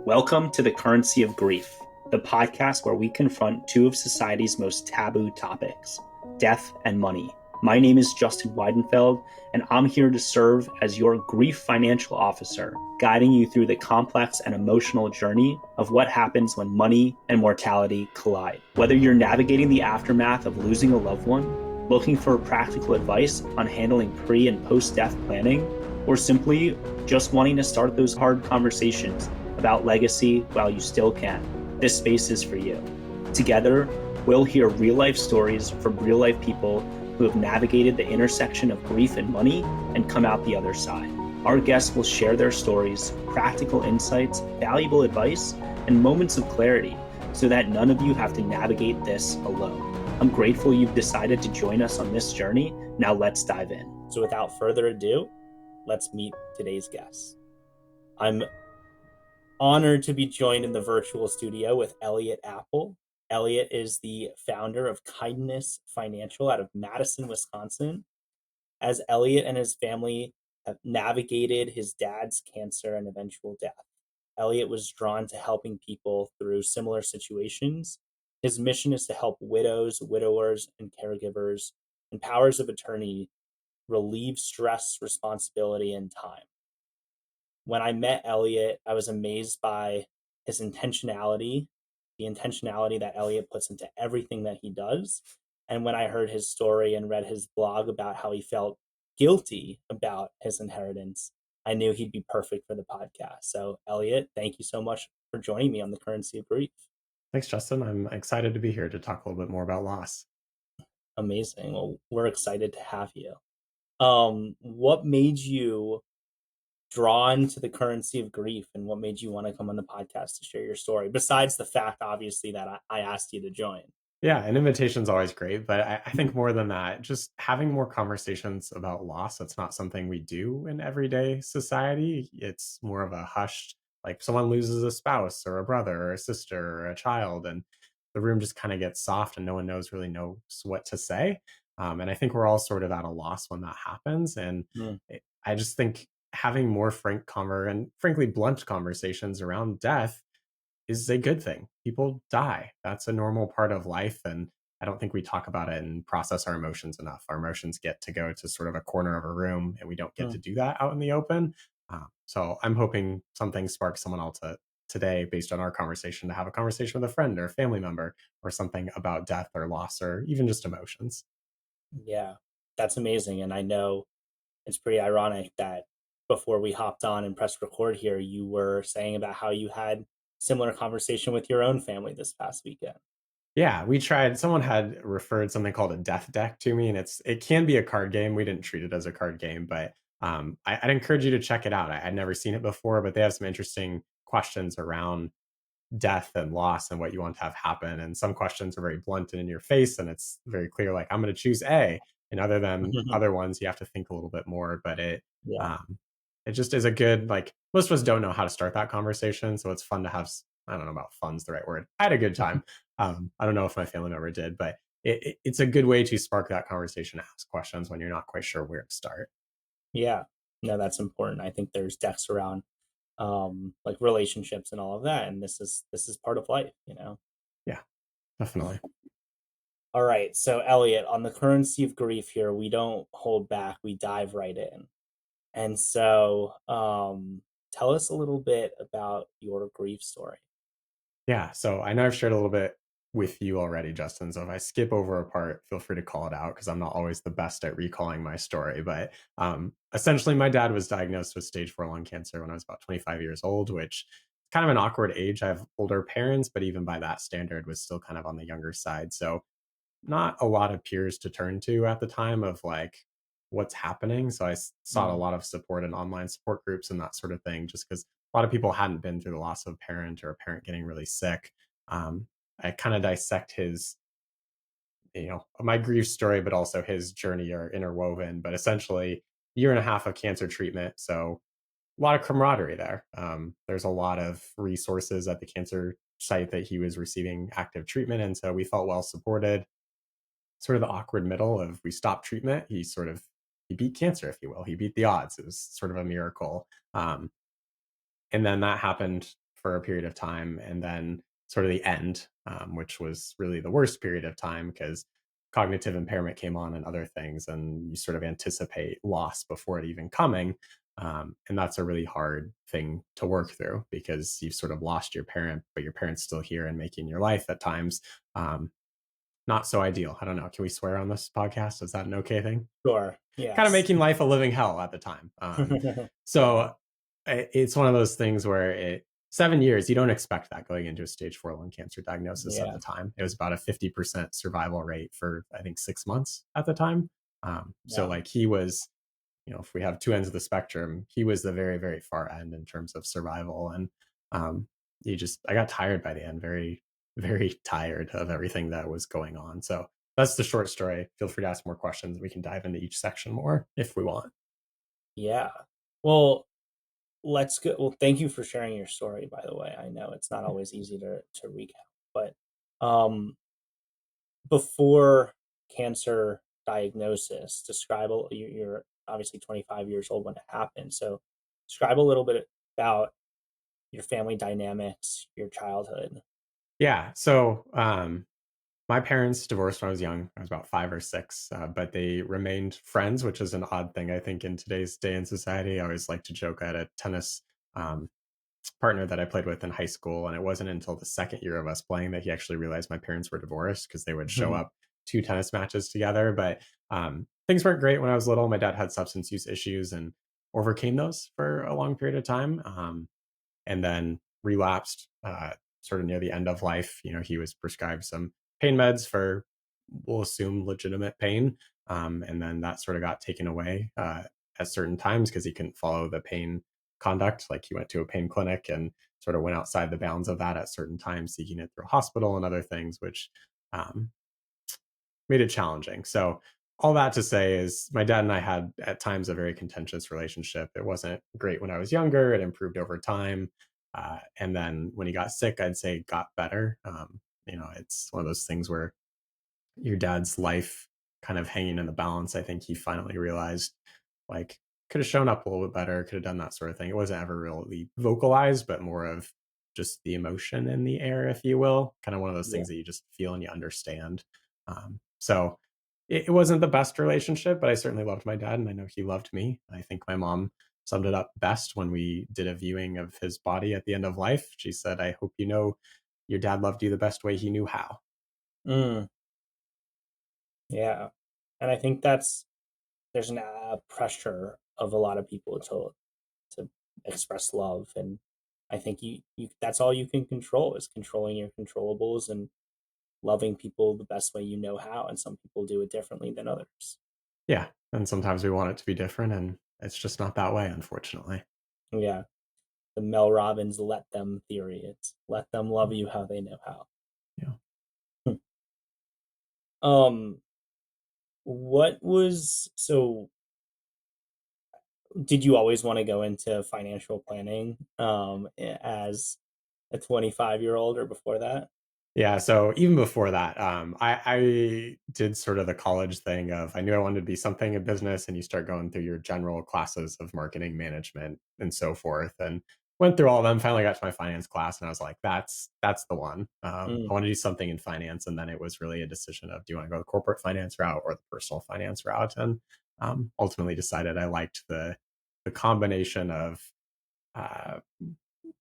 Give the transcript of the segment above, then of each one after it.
Welcome to the Currency of Grief, the podcast where we confront two of society's most taboo topics, death and money. My name is Justin Weidenfeld, and I'm here to serve as your grief financial officer, guiding you through the complex and emotional journey of what happens when money and mortality collide. Whether you're navigating the aftermath of losing a loved one, looking for practical advice on handling pre- and post-death planning, or simply just wanting to start those hard conversations about legacy while you still can, this space is for you. Together, we'll hear real-life stories from real-life people who have navigated the intersection of grief and money and come out the other side. Our guests will share their stories, practical insights, valuable advice, and moments of clarity so that none of you have to navigate this alone. I'm grateful you've decided to join us on this journey. Now let's dive in. So without further ado, let's meet today's guests. I'm honored to be joined in the virtual studio with Elliott Appel. Elliott is the founder of Kindness Financial out of Madison, Wisconsin. As Elliott and his family have navigated his dad's cancer and eventual death, Elliott was drawn to helping people through similar situations. His mission is to help widows, widowers, and caregivers and powers of attorney relieve stress, responsibility, and time. When I met Elliott, I was amazed by his intentionality, the intentionality that Elliott puts into everything that he does. And when I heard his story and read his blog about how he felt guilty about his inheritance, I knew he'd be perfect for the podcast. So, Elliott, thank you so much for joining me on the Currency of Grief. Thanks, Justin. I'm excited to be here to talk a little bit more about loss. Amazing. Well, we're excited to have you. What made you drawn to the currency of grief, and what made you want to come on the podcast to share your story, besides the fact, obviously, that I asked you to join? Yeah, an invitation's always great, but I think more than that, just having more conversations about loss, that's not something we do in everyday society. It's more of a hushed, like someone loses a spouse or a brother or a sister or a child, and the room just kind of gets soft and no one really knows what to say. And I think we're all sort of at a loss when that happens. And I just think having more and frankly blunt conversations around death is a good thing. People die. That's a normal part of life. And I don't think we talk about it and process our emotions enough. Our emotions get to go to sort of a corner of a room, and we don't get to do that out in the open. So I'm hoping something sparks someone else today, based on our conversation, to have a conversation with a friend or a family member or something about death or loss or even just emotions. Yeah, that's amazing. And I know it's pretty ironic that before we hopped on and pressed record here, you were saying about how you had similar conversation with your own family this past weekend. Yeah, we tried. Someone had referred something called a death deck to me, and it can be a card game. We didn't treat it as a card game, but I'd encourage you to check it out. I'd never seen it before, but they have some interesting questions around death and loss and what you want to have happen. And some questions are very blunt and in your face, and it's very clear, like, I'm going to choose A. And other than other ones, you have to think a little bit more. But Yeah. it just is a good, like, most of us don't know how to start that conversation, so it's fun to have. I don't know about fun's the right word. I had a good time. I don't know if my family member did, but it's a good way to spark that conversation, ask questions when you're not quite sure where to start. Yeah. No, that's important. I think there's decks around like relationships and all of that, and this is part of life. Yeah, definitely. All right, so Elliott, on the currency of grief here, we don't hold back, we dive right in. And so tell us a little bit about your grief story. Yeah. So I know I've shared a little bit with you already, Justin. So if I skip over a part, feel free to call it out because I'm not always the best at recalling my story. But essentially, my dad was diagnosed with stage 4 lung cancer when I was about 25 years old, which is kind of an awkward age. I have older parents, but even by that standard, was still kind of on the younger side. So not a lot of peers to turn to at the time of like what's happening. So sought a Mm. lot of support in online support groups and that sort of thing, just because a lot of people hadn't been through the loss of a parent or a parent getting really sick. Um, I kind of dissect my grief story, but also his journey are interwoven. But essentially, year and a half of cancer treatment. So a lot of camaraderie there. There's a lot of resources at the cancer site that he was receiving active treatment. And so we felt well supported. Sort of the awkward middle of we stopped treatment. He beat cancer, if you will. He beat the odds. It was sort of a miracle. And then that happened for a period of time, and then sort of the end, which was really the worst period of time because cognitive impairment came on and other things, and you sort of anticipate loss before it even coming. And that's a really hard thing to work through because you've sort of lost your parent, but your parent's still here and making your life at times. Not so ideal. I don't know. Can we swear on this podcast? Is that an okay thing? Sure. Kind of Yes. making life a living hell at the time. Yeah. So it's one of those things where 7 years, you don't expect that going into a stage 4 lung cancer diagnosis at Yeah. the time. It was about a 50% survival rate for, I think, 6 months at the time. So Yeah. like he was, if we have two ends of the spectrum, he was the very, very far end in terms of survival. And um, I got tired by the end, very, very tired of everything that was going on. So that's the short story. Feel free to ask more questions. We can dive into each section more if we want. Yeah. Well, let's go. Well, thank you for sharing your story, by the way. I know it's not always easy to recap, but um, before cancer diagnosis, you're obviously 25 years old when it happened. So describe a little bit about your family dynamics, your childhood. Yeah. So my parents divorced when I was young. I was about 5 or 6, but they remained friends, which is an odd thing, I think, in today's day in society. I always like to joke. I had a tennis um, partner that I played with in high school, and it wasn't until the second year of us playing that he actually realized my parents were divorced because they would show up two tennis matches together. But things weren't great when I was little. My dad had substance use issues and overcame those for a long period of time, and then relapsed sort of near the end of life. He was prescribed some pain meds for, we'll assume, legitimate pain. And then that sort of got taken away at certain times because he couldn't follow the pain conduct. Like he went to a pain clinic and sort of went outside the bounds of that at certain times, seeking it through a hospital and other things, which um, made it challenging. So all that to say is my dad and I had at times a very contentious relationship. It wasn't great when I was younger. It improved over time. And then when he got sick, I'd say it got better. It's one of those things where your dad's life kind of hanging in the balance. I think he finally realized, like, could have shown up a little bit better, could have done that sort of thing. It wasn't ever really vocalized, but more of just the emotion in the air, if you will. Kind of one of those Yeah. things that you just feel and you understand. So it wasn't the best relationship, but I certainly loved my dad, and I know he loved me. I think my mom summed it up best when we did a viewing of his body at the end of life. She said, "I hope you know your dad loved you the best way he knew how." Mm, yeah. And I think there's an pressure of a lot of people to express love, and I think you that's all you can control is controlling your controllables and loving people the best way you know how, and some people do it differently than others. Yeah, and sometimes we want it to be different, and it's just not that way, unfortunately. Yeah, the Mel Robbins "let them" theory. It's let them love you how they know how. Yeah. um what was so did you always want to go into financial planning as a 25-year-old or before that? Yeah, so even before that, I did sort of the college thing of I knew I wanted to be something in business, and you start going through your general classes of marketing management and so forth, and went through all of them. Finally got to my finance class, and I was like, "That's the one." I Mm, want to do something in finance, and then it was really a decision of do you want to go the corporate finance route or the personal finance route, and ultimately decided I liked the combination of uh,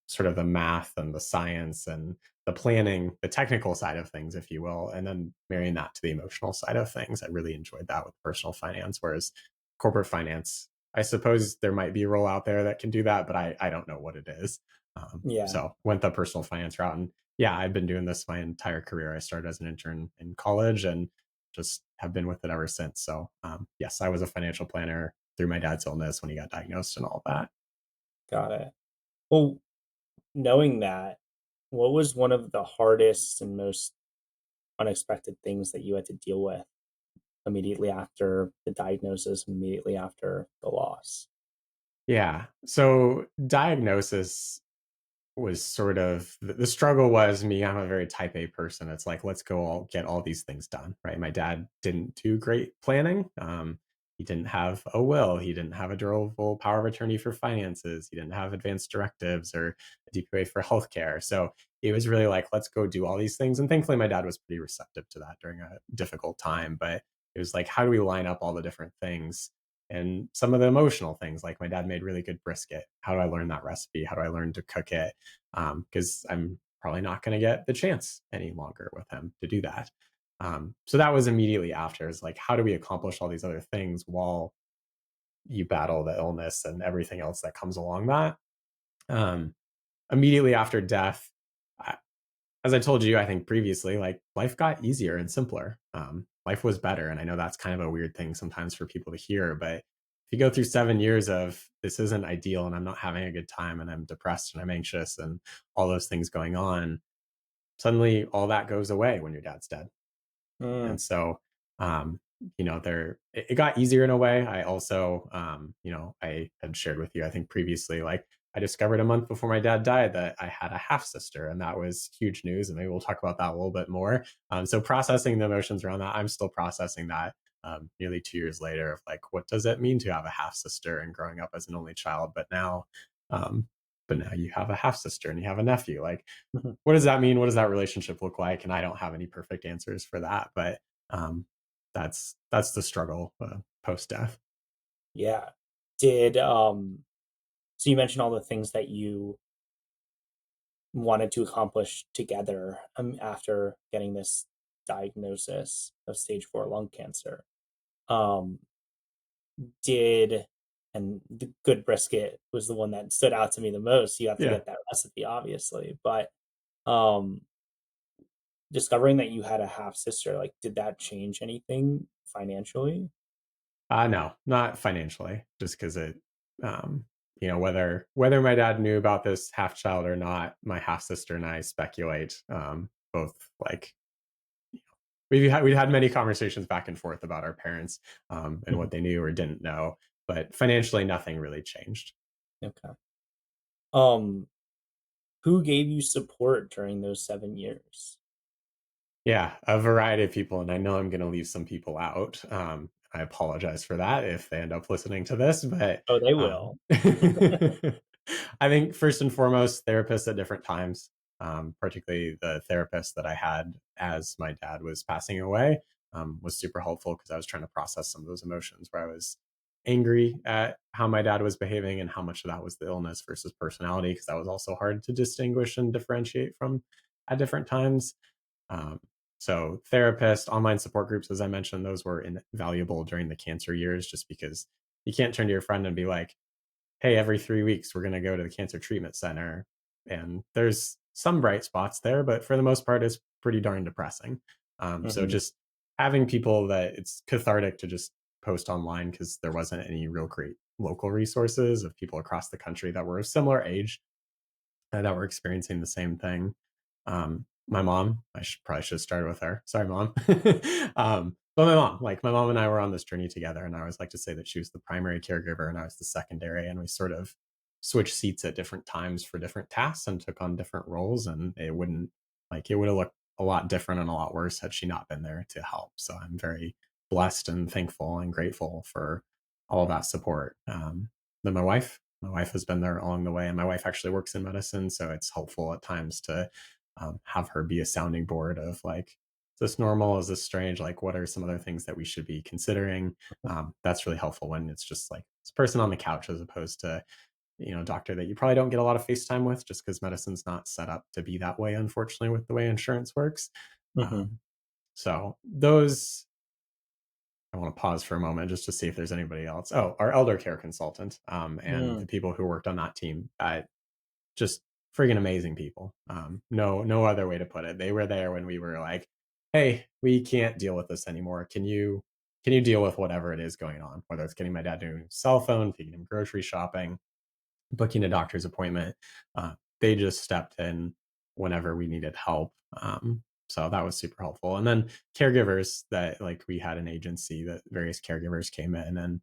sort of the math and the science and the planning, the technical side of things, if you will, and then marrying that to the emotional side of things. I really enjoyed that with personal finance, whereas corporate finance, I suppose there might be a role out there that can do that, but I don't know what it is. yeah, So went the personal finance route, and yeah, I've been doing this my entire career. I started as an intern in college and just have been with it ever since. So yes, I was a financial planner through my dad's illness when he got diagnosed and all that. got it. Well, knowing that, what was one of the hardest and most unexpected things that you had to deal with immediately after the diagnosis, immediately after the loss? Yeah. So diagnosis was sort of the struggle was me. I'm a very type A person. It's like, let's go all get all these things done. Right. My dad didn't do great planning. He didn't have a will. He didn't have a durable power of attorney for finances. He didn't have advanced directives or a DPA for healthcare. So it was really like, let's go do all these things. And thankfully, my dad was pretty receptive to that during a difficult time. But it was like, how do we line up all the different things? And some of the emotional things, like my dad made really good brisket. How do I learn that recipe? How do I learn to cook it? Because I'm probably not going to get the chance any longer with him to do that. So that was immediately after. Is like, how do we accomplish all these other things while you battle the illness and everything else that comes along that? Um, Immediately after death, I, as I told you, I think previously, like life got easier and simpler. Life was better, and I know that's kind of a weird thing sometimes for people to hear, but if you go through 7 years of this isn't ideal, and I'm not having a good time, and I'm depressed, and I'm anxious, and all those things going on, suddenly all that goes away when your dad's dead. Mm. And so, um, it got easier in a way. I also, I had shared with you, I think previously, like I discovered a month before my dad died that I had a half sister, and that was huge news. And maybe we'll talk about that a little bit more. So processing the emotions around that, I'm still processing that nearly 2 years later of like, what does it mean to have a half sister and growing up as an only child? Um, but now you have a half sister and you have a nephew. Like, Mhm. what does that mean? What does that relationship look like? And I don't have any perfect answers for that, but um, that's the struggle post death. Yeah. Did so you mentioned all the things that you wanted to accomplish together after getting this diagnosis of stage 4 lung cancer. Um, did and the good brisket was the one that stood out to me the most. You have to Yeah. get that recipe, obviously, but um, discovering that you had a half sister, like, did that change anything financially? No, not financially, just because um, whether my dad knew about this half child or not, my half sister and I speculate, both like we'd had many conversations back and forth about our parents, and Mhm. what they knew or didn't know, but financially, nothing really changed. Okay. Um, who gave you support during those 7 years? Yeah, a variety of people, and I know I'm gonna leave some people out. I apologize for that if they end up listening to this, but, Oh, they will. um, I think first and foremost, therapists at different times, particularly the therapist that I had as my dad was passing away, was super helpful because I was trying to process some of those emotions where I was angry at how my dad was behaving and how much of that was the illness versus personality, because that was also hard to distinguish and differentiate from at different times. Um, so therapist, online support groups, as I mentioned, those were invaluable during the cancer years, just because you can't turn to your friend and be like, hey, every 3 weeks we're going to go to the cancer treatment center. And there's some bright spots there, but for the most part, it's pretty darn depressing. So Mhm. just having people that it's cathartic to just post online, because there wasn't any real great local resources of people across the country that were of similar age that were experiencing the same thing. My mom, probably should have started with her. Sorry, mom. But my mom and I were on this journey together, and I always like to say that she was the primary caregiver and I was the secondary, and we sort of switched seats at different times for different tasks and took on different roles, and it would have looked a lot different and a lot worse had she not been there to help. So I'm very blessed and thankful and grateful for all of that support. Then my wife has been there along the way, and my wife actually works in medicine, so it's helpful at times to have her be a sounding board of like, is this normal? Is this strange? Like, what are some other things that we should be considering? That's really helpful when it's just like this person on the couch as opposed to a doctor that you probably don't get a lot of FaceTime with, just because medicine's not set up to be that way, unfortunately, with the way insurance works. Mhm. So those I want to pause for a moment just to see if there's anybody else. Oh, our elder care consultant, and the Mm. people who worked on that team. Just friggin' amazing people. No other way to put it. They were there when we were like, "Hey, we can't deal with this anymore. Can you deal with whatever it is going on? Whether it's getting my dad to his cell phone, taking him grocery shopping, booking a doctor's appointment." They just stepped in whenever we needed help. So that was super helpful. And then caregivers that like we had an agency that various caregivers came in, and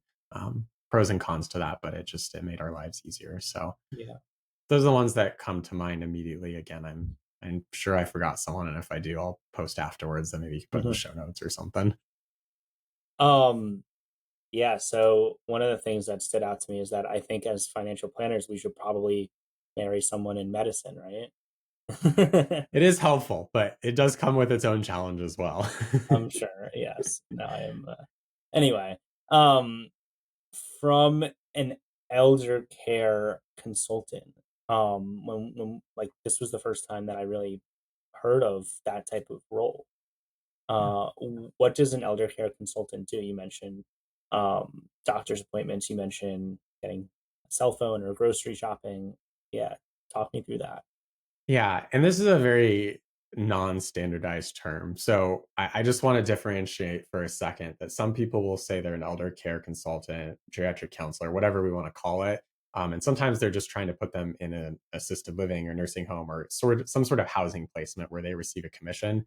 pros and cons to that, but it made our lives easier. So Yeah. those are the ones that come to mind immediately. Again, I'm sure I forgot someone, and if I do, I'll post afterwards. Then maybe you can put in the Mhm. show notes or something. Um, Yeah, so one of the things that stood out to me is that I think as financial planners, we should probably marry someone in medicine, right? It is helpful, but it does come with its own challenge as well. I'm sure. Yes. No, I am. Anyway, um, from an elder care consultant, when like this was the first time that I really heard of that type of role. Yeah. What does an elder care consultant do? You mentioned doctor's appointments. You mentioned getting a cell phone or grocery shopping. Yeah, talk me through that. Yeah, and this is a very non-standardized term. So I just want to differentiate for a second that some people will say they're an elder care consultant, geriatric counselor, whatever we want to call it. And sometimes they're just trying to put them in an assisted living or nursing home or some sort of housing placement where they receive a commission.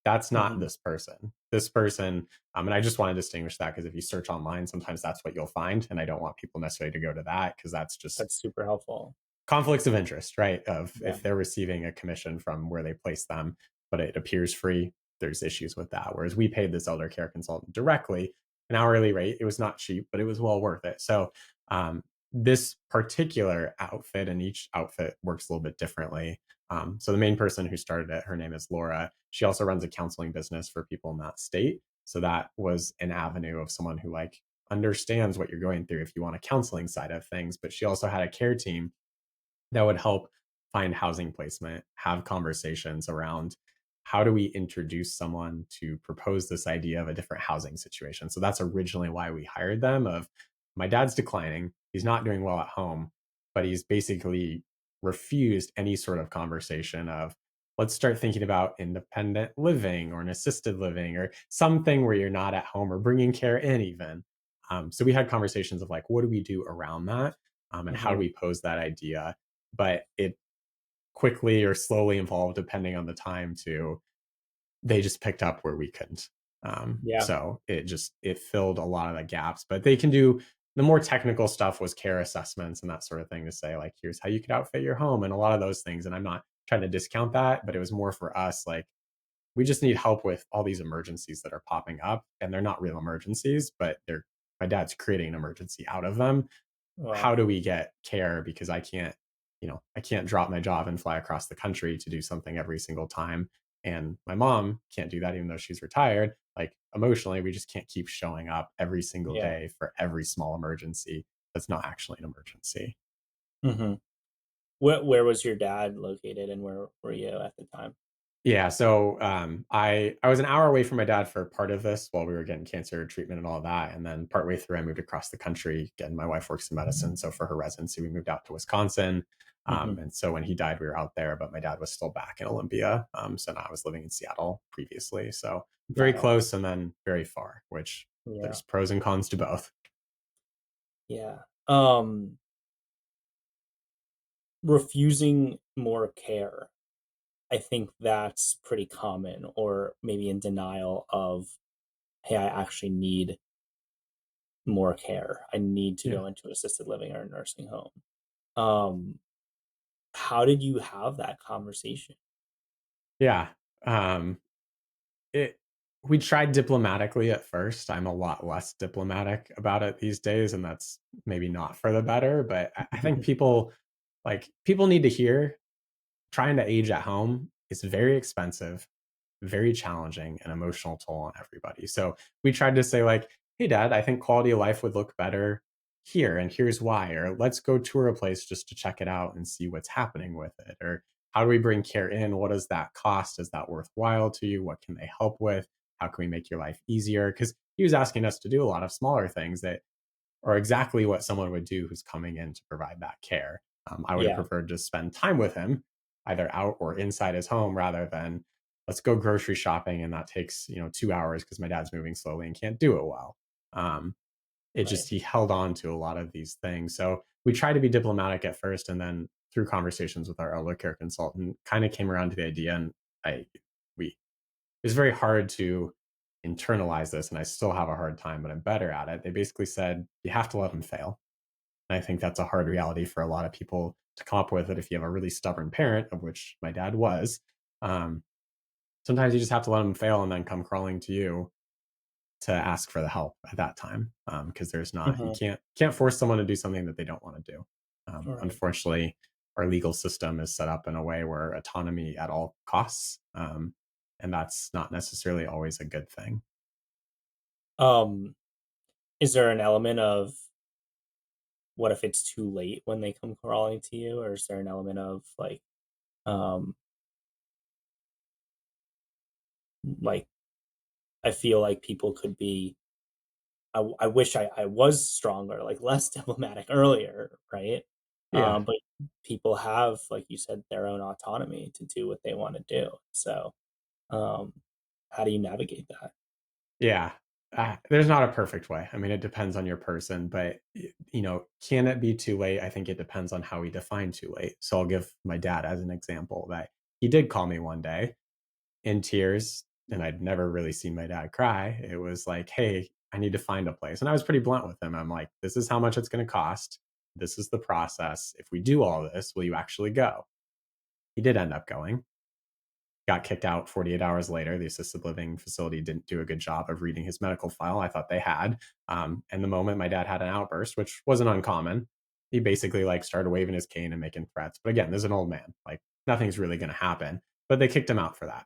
That's not Hmm. this person. This person, and I just want to distinguish that because if you search online, sometimes that's what you'll find. And I don't want people necessarily to go to that because that's just That's super helpful. conflicts of interest, right? Of Yeah. if they're receiving a commission from where they place them, but it appears free, there's issues with that. Whereas we paid this elder care consultant directly an hourly rate. It was not cheap, but it was well worth it. So this particular outfit, and each outfit works a little bit differently. So the main person who started it, her name is Laura. She also runs a counseling business for people in that state. So that was an avenue of someone who like understands what you're going through if you want a counseling side of things. But she also had a care team that would help find housing placement, have conversations around how do we introduce someone to propose this idea of a different housing situation. So that's originally why we hired them of my dad's declining, he's not doing well at home, but he's basically refused any sort of conversation of let's start thinking about independent living or an assisted living or something where you're not at home or bringing care in even. So we had conversations of like, what do we do around that? And how do Hmm. we pose that idea? But it quickly or slowly evolved depending on the time to they just picked up where we couldn't. Yeah. So it filled a lot of the gaps. But they can do the more technical stuff was care assessments and that sort of thing to say like here's how you could outfit your home and a lot of those things. And I'm not trying to discount that, but it was more for us like we just need help with all these emergencies that are popping up and they're not real emergencies, but they're my dad's creating an emergency out of them. How Well. do we get care because I can't drop my job and fly across the country to do something every single time, and my mom can't do that even though she's retired. Like emotionally we just can't keep showing up every single Yeah. day for every small emergency that's not actually an emergency. Hmm. Where was your dad located, and where were you at the time? Yeah, so I was an hour away from my dad for part of this while we were getting cancer treatment and all that, and then partway through I moved across the country. Again, my wife works in medicine, so for her residency we moved out to Wisconsin. Hmm. And so when he died, we were out there, but my dad was still back in Olympia. So now I was living in Seattle previously, so very Got it. close and then very far, which Yeah. there's pros and cons to both. Yeah. Refusing more care. I think that's pretty common, or maybe in denial of, hey, I actually need more care. I need to Yeah, go into assisted living or a nursing home. Um, how did you have that conversation? yeah. Um, It we tried diplomatically at first. I'm a lot less diplomatic about it these days, and that's maybe not for the better, but I think people need to hear trying to age at home is very expensive, very challenging, and emotional toll on everybody. So we tried to say like, "Hey dad, I think quality of life would look better here and here's why," or let's go tour a place just to check it out and see what's happening with it, or how do we bring care in? What does that cost? Is that worthwhile to you? What can they help with? How can we make your life easier? Because he was asking us to do a lot of smaller things that are exactly what someone would do who's coming in to provide that care. I would have Yeah. preferred to spend time with him, either out or inside his home, rather than let's go grocery shopping and that takes 2 hours because my dad's moving slowly and can't do it well. Um, it Right. just he held on to a lot of these things. So we tried to be diplomatic at first, and then through conversations with our elder care consultant, kind of came around to the idea, and I we it's very hard to internalize this, and I still have a hard time, but I'm better at it. They basically said, you have to let them fail. And I think that's a hard reality for a lot of people to come up with it if you have a really stubborn parent, of which my dad was. Um, Sometimes you just have to let them fail and then come crawling to you to ask for the help at that time, because there's not you Hmm. can't force someone to do something that they don't want to do. Right. Unfortunately, our legal system is set up in a way where autonomy at all costs, and that's not necessarily always a good thing. Um, is there an element of what if it's too late when they come crawling to you, or is there an element of um, like I feel like people could be. I wish I was stronger, like less diplomatic earlier, right? Yeah. But people have, like you said, their own autonomy to do what they want to do. So, um, how do you navigate that? Yeah. There's not a perfect way. I mean, it depends on your person, but can it be too late? I think it depends on how we define too late. So I'll give my dad as an example that he did call me one day in tears, and I'd never really seen my dad cry. It was like, "Hey, I need to find a place." And I was pretty blunt with him. I'm like, "This is how much it's going to cost. This is the process. If we do all this, will you actually go?" He did end up going, got kicked out 48 hours later. The assisted living facility didn't do a good job of reading his medical file. I thought they had. And the moment my dad had an outburst, which wasn't uncommon, he basically like started waving his cane and making threats. But again, there's an old man. Like nothing's really going to happen. But they kicked him out for that.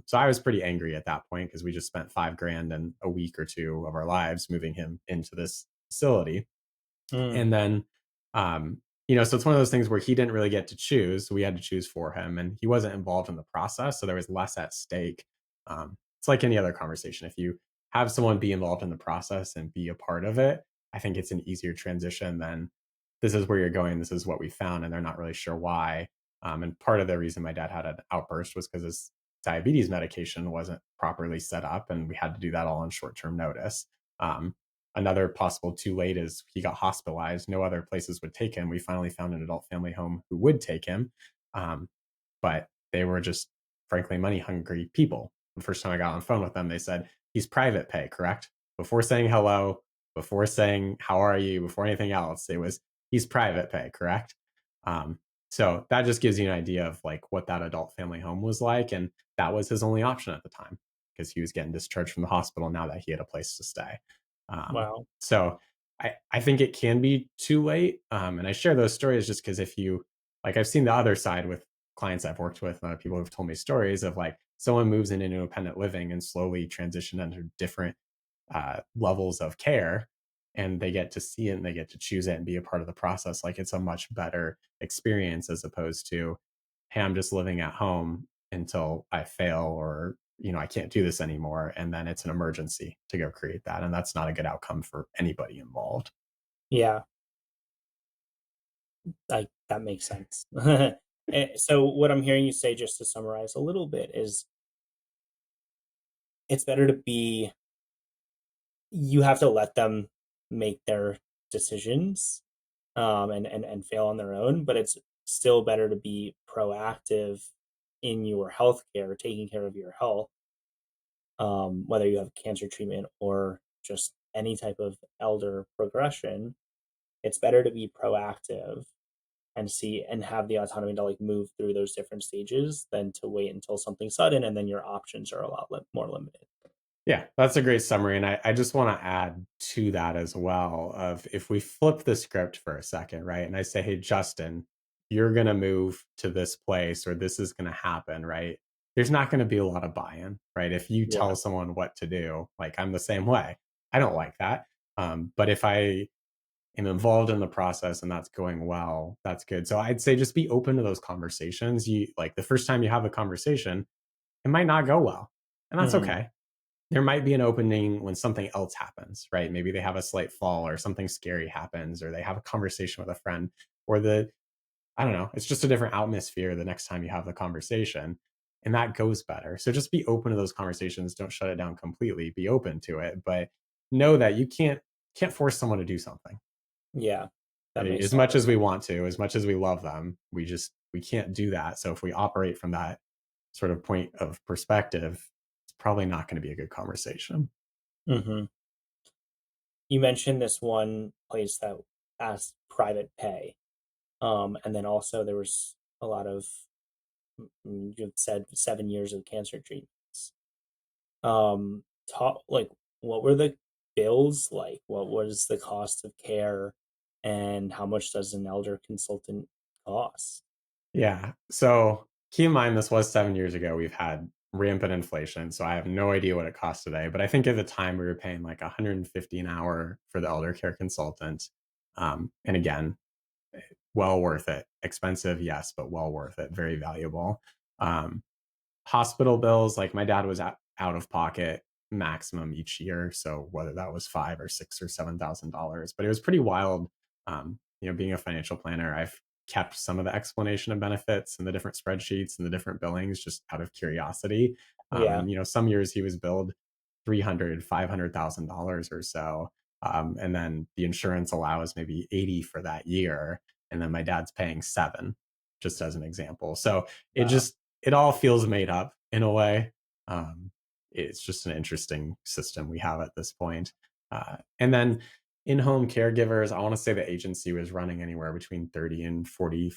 So I was pretty angry at that point because we just spent 5 grand and a week or two of our lives moving him into this facility. Mm, And then, so it's one of those things where he didn't really get to choose. So we had to choose for him, and he wasn't involved in the process. So there was less at stake. It's like any other conversation. If you have someone be involved in the process and be a part of it, I think it's an easier transition than this is where you're going. This is what we found. And they're not really sure why. And part of the reason my dad had an outburst was because his diabetes medication wasn't properly set up, and we had to do that all on short term notice. Um, Another possible too late is he got hospitalized. No other places would take him. We finally found an adult family home who would take him. Um, but they were just frankly money hungry people. The first time I got on the phone with them, they said, "He's private pay, correct?" Before saying hello, before saying, "How are you?" before anything else, it was, "He's private pay, correct?" Um, so that just gives you an idea of like what that adult family home was like. And that was his only option at the time because he was getting discharged from the hospital now that he had a place to stay. wow. So I think it can be too late. And I share those stories just because if you like, I've seen the other side with clients I've worked with, people who've told me stories of like someone moves into independent living and slowly transition into different levels of care, and they get to see it and they get to choose it and be a part of the process. Like it's a much better experience as opposed to, "Hey, I'm just living at home until I fail or I can't do this anymore." And then it's an emergency to go create that. And that's not a good outcome for anybody involved. Yeah, that makes sense. So what I'm hearing you say, just to summarize a little bit, is it's better to be. You have to let them make their decisions, and fail on their own, but it's still better to be proactive in your healthcare, taking care of your health, whether you have cancer treatment or just any type of elder progression. It's better to be proactive and see and have the autonomy to like move through those different stages than to wait until something sudden and then your options are a lot more limited. Yeah, that's a great summary. And I just want to add to that as well of if we flip the script for a second, right? And I say, "Hey, Justin, you're going to move to this place or this is going to happen," right? There's not going to be a lot of buy-in, right? If you Yeah. tell someone what to do, like I'm the same way. I don't like that. But if I am involved in the process and that's going well, that's good. So I'd say just be open to those conversations. You like the first time you have a conversation, it might not go well. And that's Hmm. okay. There might be an opening when something else happens, right? Maybe they have a slight fall or something scary happens, or they have a conversation with a friend, or I don't know, it's just a different atmosphere the next time you have the conversation. And that goes better. So just be open to those conversations. Don't shut it down completely. Be open to it, but know that you can't force someone to do something. Yeah. That Right? makes As a lot much of as we sense. want to, as much as we love them, we can't do that. So if we operate from that sort of point of perspective, it's probably not going to be a good conversation. Hmm. You mentioned this one place that asked private pay. And then also there was a lot of, you had said 7 years of cancer treatments. Talk like what were the bills like? What was the cost of care, and how much does an elder consultant cost? Yeah. So keep in mind, this was 7 years ago. We've had rampant inflation. So I have no idea what it costs today. But I think at the time we were paying like 150 an hour for the elder care consultant. And again, well worth it. Expensive, yes, but well worth it. Very valuable. Um, Hospital bills, like my dad was out of pocket maximum each year. So whether that was five or six or $7,000, but it was pretty wild. Being a financial planner, I've kept some of the explanation of benefits and the different spreadsheets and the different billings just out of curiosity. Yeah, And some years he was billed 300, $500,000 or so. And then the insurance allows maybe 80 for that year. And then my dad's paying seven, just as an example. So it wow. just, it all feels made up in a way. Um, it's just an interesting system we have at this point. And then in-home caregivers, I want to say the agency was running anywhere between 30 and 40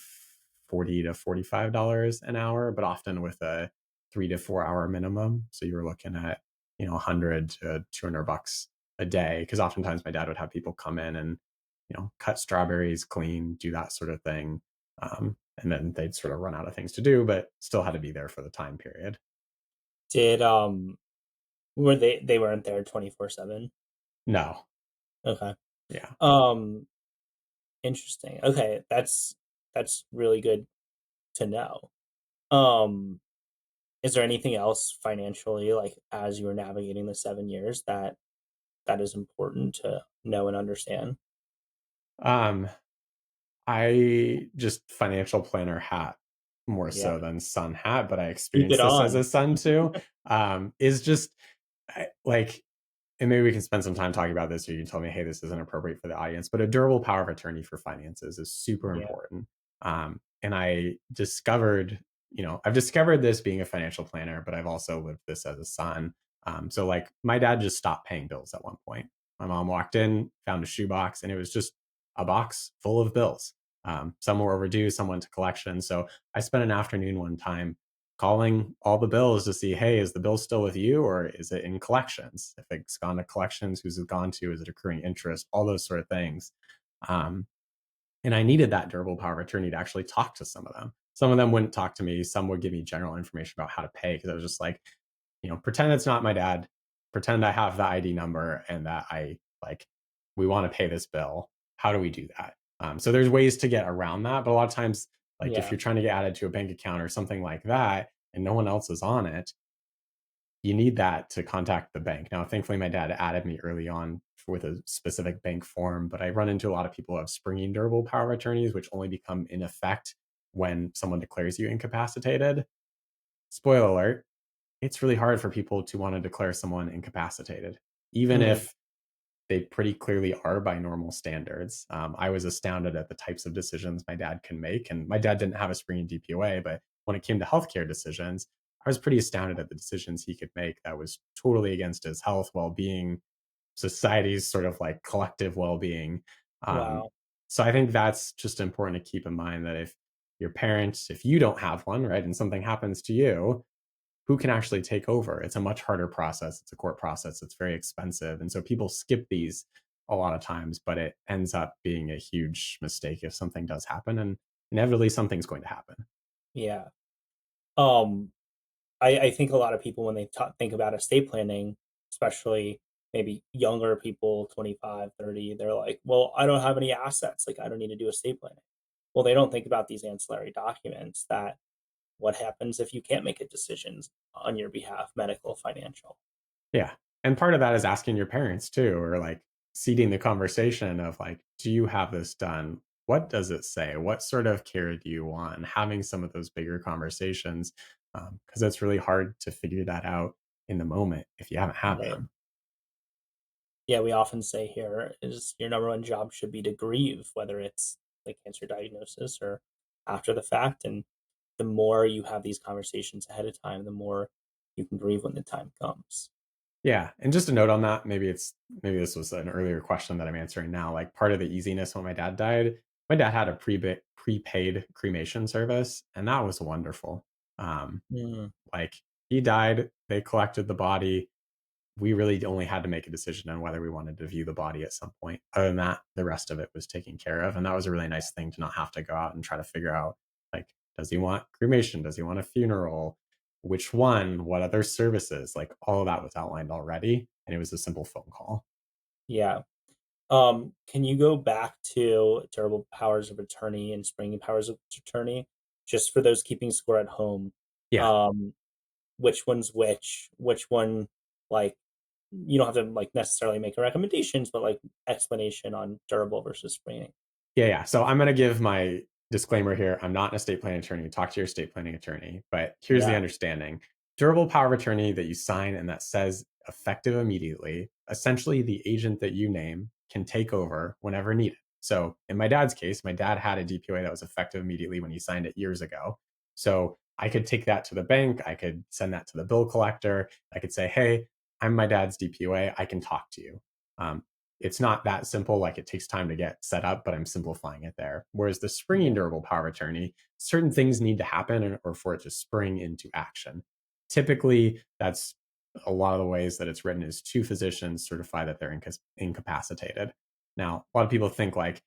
to $45 an hour, but often with a 3 to 4 hour minimum. So you were looking at, 100 to $200 a day. Cause oftentimes my dad would have people come in and, cut strawberries, clean, do that sort of thing. And then they'd sort of run out of things to do, but still had to be there for the time period. Did were they weren't there 24/7? No. Okay. Yeah. Um, Interesting. Okay, that's really good to know. Um, is there anything else financially, like as you were navigating the 7 years, that is important to know and understand? Um, I just financial planner hat more Yeah, so than son hat, but I keep it experienced this as on. a son too. Is just like, and maybe we can spend some time talking about this, or you can tell me, hey, this isn't appropriate for the audience, but a durable power of attorney for finances is super Yeah, important. And I've discovered this being a financial planner, but I've also lived this as a son. So like my dad just stopped paying bills at one point. My mom walked in, found a shoebox, and it was just a box full of bills. Some were overdue, some went to collection. So I spent an afternoon one time calling all the bills to see, hey, is the bill still with you or is it in collections? If it's gone to collections, who's it gone to? Is it accruing interest? All those sort of things. Um, and I needed that durable power of attorney to actually talk to some of them. Some of them wouldn't talk to me. Some would give me general information about how to pay because I was just like, pretend it's not my dad. Pretend I have the ID number and that we want to pay this bill. How do we do that? So there's ways to get around that. But a lot of times, like if yeah, you're trying to get added to a bank account or something like that and no one else is on it, you need that to contact the bank. Now, thankfully, my dad added me early on with a specific bank form, but I run into a lot of people who have springing durable power of attorneys, which only become in effect when someone declares you incapacitated. Spoiler alert, it's really hard for people to want to declare someone incapacitated, even mhm, if they pretty clearly are by normal standards. I was astounded at the types of decisions my dad can make. And my dad didn't have a springing DPOA, but when it came to healthcare decisions, I was pretty astounded at the decisions he could make that was totally against his health, well being, society's sort of like collective well being. Um, wow, so I think that's just important to keep in mind that if your parents, if you don't have one, right, and something happens to you, who can actually take over? It's a much harder process. It's a court process. It's very expensive. And so people skip these a lot of times, but it ends up being a huge mistake if something does happen. And inevitably, something's going to happen. yeah. Um, I think a lot of people when they think about estate planning, especially maybe younger people, 25, 30, they're like, well, I don't have any assets. Like, I don't need to do estate planning. Well, they don't think about these ancillary documents that what happens if you can't make a decision on your behalf, medical, financial. Yeah. And part of that is asking your parents too, or like seeding the conversation of like, do you have this done? What does it say? What sort of care do you want? And having some of those bigger conversations, because it's really hard to figure that out in the moment if you haven't had Right. them. Yeah, we often say here is your number one job should be to grieve, whether it's the cancer diagnosis or after the fact. And the more you have these conversations ahead of time, the more you can grieve when the time comes. Yeah, and just a note on that, maybe this was an earlier question that I'm answering now. Like part of the easiness when my dad died, my dad had a prepaid cremation service, and that was wonderful. Um, Mm, like he died, they collected the body. we really only had to make a decision on whether we wanted to view the body at some point. Other than that, the rest of it was taken care of. And that was a really nice thing to not have to go out and try to figure out, like, does he want cremation? Does he want a funeral? Which one? What other services? Like, all of that was outlined already. And it was a simple phone call. Yeah. Can you go back to durable powers of attorney and springing powers of attorney, just for those keeping score at home? Yeah. Um, which one's which one, like, you don't have to like necessarily make a recommendations, but like explanation on durable versus springing. Yeah. So I'm going to give my disclaimer here. I'm not an estate planning attorney. Talk to your estate planning attorney. But here's the Yeah. understanding: durable power of attorney that you sign and that says effective immediately, essentially the agent that you name can take over whenever needed. So in my dad's case, my dad had a DPOA that was effective immediately when he signed it years ago. So I could take that to the bank. I could send that to the bill collector. I could say, hey, I'm my dad's DPOA. I can talk to you. Um, it's not that simple. Like, it takes time to get set up, but I'm simplifying it there. Whereas the springing durable power of attorney, certain things need to happen or for it to spring into action. Typically, that's a lot of the ways that it's written is two physicians certify that they're incapacitated. Now, a lot of people think like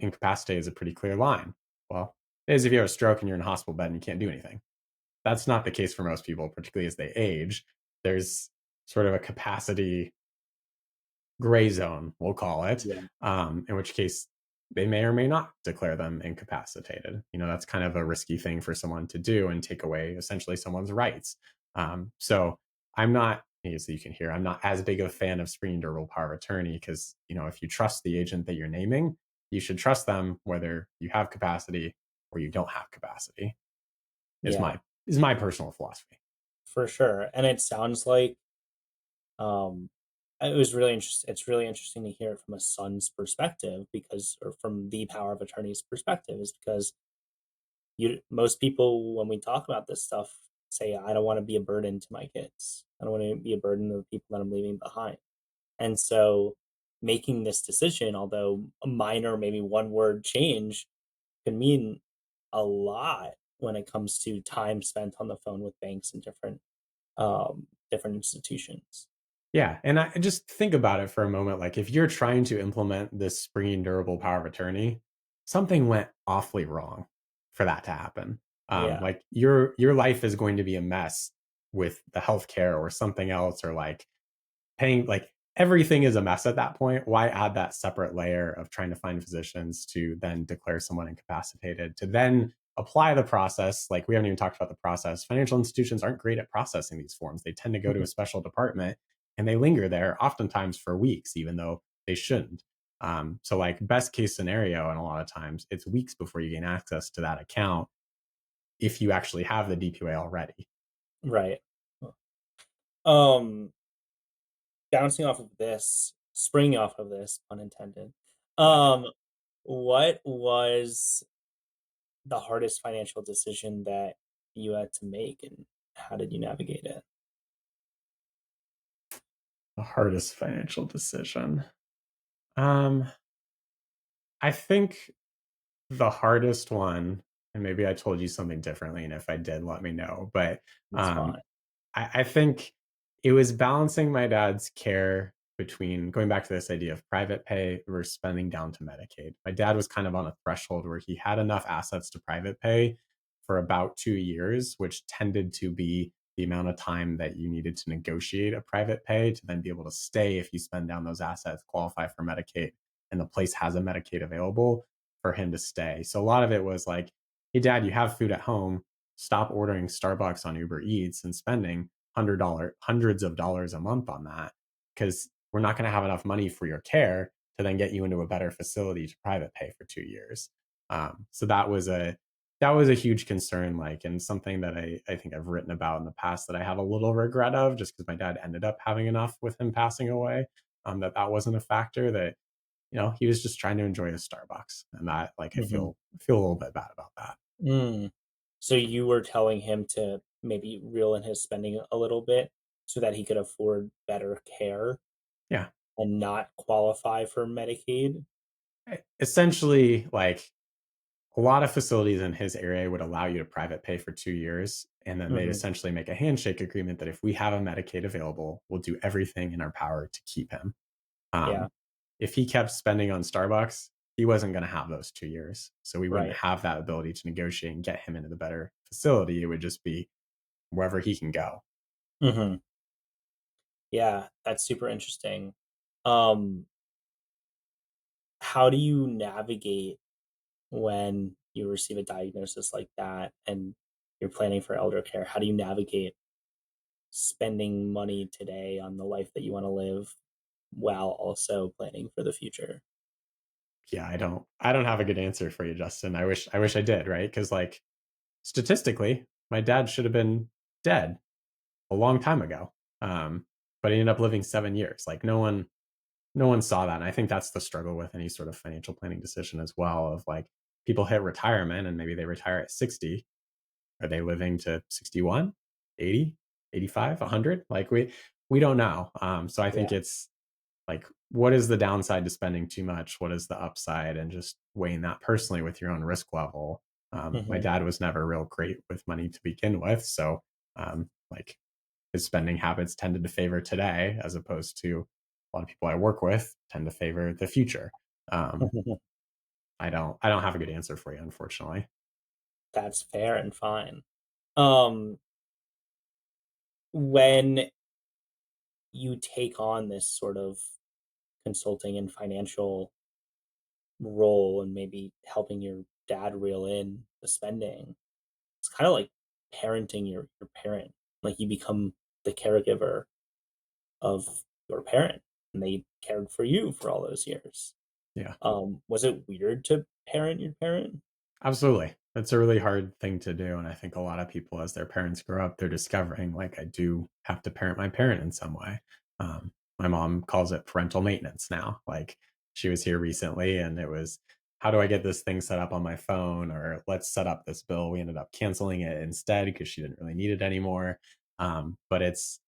incapacitated is a pretty clear line. Well, it is if you have a stroke and you're in a hospital bed and you can't do anything. That's not the case for most people, particularly as they age. There's sort of a capacity gray zone, we'll call it, Yeah. in which case they may or may not declare them incapacitated. That's kind of a risky thing for someone to do and take away essentially someone's rights. So I'm not, as you can hear, I'm not as big of a fan of springing durable power of attorney because, if you trust the agent that you're naming, you should trust them whether you have capacity or you don't have capacity. Is Yeah, my personal philosophy. for sure. And it sounds like um it was really interesting. It's really interesting to hear it from a son's perspective, because, or from the power of attorney's perspective, is because most people, when we talk about this stuff, say, I don't want to be a burden to my kids. I don't want to be a burden to the people that I'm leaving behind. And so making this decision, although a minor, maybe one word change, can mean a lot when it comes to time spent on the phone with banks and different institutions. Yeah, and I just think about it for a moment. Like, if you're trying to implement this springing durable power of attorney, something went awfully wrong for that to happen. Yeah. Like, your life is going to be a mess with the healthcare or something else, or like paying, like, everything is a mess at that point. Why add that separate layer of trying to find physicians to then declare someone incapacitated, to then apply the process? Like, we haven't even talked about the process. Financial institutions aren't great at processing these forms. They tend to go to a special department and they linger there oftentimes for weeks, even though they shouldn't. So, like, best case scenario, and a lot of times it's weeks before you gain access to that account if you actually have the DPA already. Right. Um, Bouncing off of this, springing off of this, pun intended. Yeah. Um, what was the hardest financial decision that you had to make, and how did you navigate it? The hardest financial decision. Um, I think the hardest one, and maybe I told you something differently, and if I did, let me know. But It's fine. um, I think it was balancing my dad's care between going back to this idea of private pay versus spending down to Medicaid. My dad was kind of on a threshold where he had enough assets to private pay for about 2 years, which tended to be the amount of time that you needed to negotiate a private pay to then be able to stay if you spend down those assets, qualify for Medicaid, and the place has a Medicaid available for him to stay. So a lot of it was like, hey, dad, you have food at home. Stop ordering Starbucks on Uber Eats and spending hundreds of dollars a month on that, because we're not going to have enough money for your care to then get you into a better facility to private pay for 2 years. So that was a huge concern, like, and something that I think I've written about in the past that I have a little regret of, just because my dad ended up having enough with him passing away. That wasn't a factor, that he was just trying to enjoy his Starbucks, and that, like, I Mhm. feel a little bit bad about that. Mm. So you were telling him to maybe reel in his spending a little bit so that he could afford better care Yeah. and not qualify for Medicaid? Essentially, like, a lot of facilities in his area would allow you to private pay for 2 years. And then they'd Hmm. essentially make a handshake agreement that if we have a Medicaid available, we'll do everything in our power to keep him. Yeah. Um, if he kept spending on Starbucks, he wasn't going to have those 2 years. So we wouldn't Right. have that ability to negotiate and get him into the better facility. It would just be wherever he can go. Hmm. Yeah, that's super interesting. Um, how do you navigate when you receive a diagnosis like that and you're planning for elder care? How do you navigate spending money today on the life that you want to live while also planning for the future? Yeah, I don't have a good answer for you, Justin. I wish I did, right? Because like statistically, my dad should have been dead a long time ago. Um, but he ended up living 7 years. Like no one saw that. And I think that's the struggle with any sort of financial planning decision as well. Of like people hit retirement and maybe they retire at 60. Are they living to 61, 80, 85, 100? Like we don't know. So I think Yeah. it's like what is the downside to spending too much? What is the upside? And just weighing that personally with your own risk level. My Hmm. dad was never real great with money to begin with. So like his spending habits tended to favor today as opposed to a lot of people I work with tend to favor the future. Um, I don't have a good answer for you, unfortunately. That's fair and fine. Um, when you take on this sort of consulting and financial role and maybe helping your dad reel in the spending, it's kind of like parenting your parent. Like you become the caregiver of your parent, and they cared for you for all those years. Yeah. Was it weird to parent your parent? Absolutely. It's a really hard thing to do. And I think a lot of people, as their parents grow up, they're discovering like I do have to parent my parent in some way. My mom calls it parental maintenance now. Like she was here recently and it was, how do I get this thing set up on my phone? Or let's set up this bill. We ended up canceling it instead because she didn't really need it anymore. But it's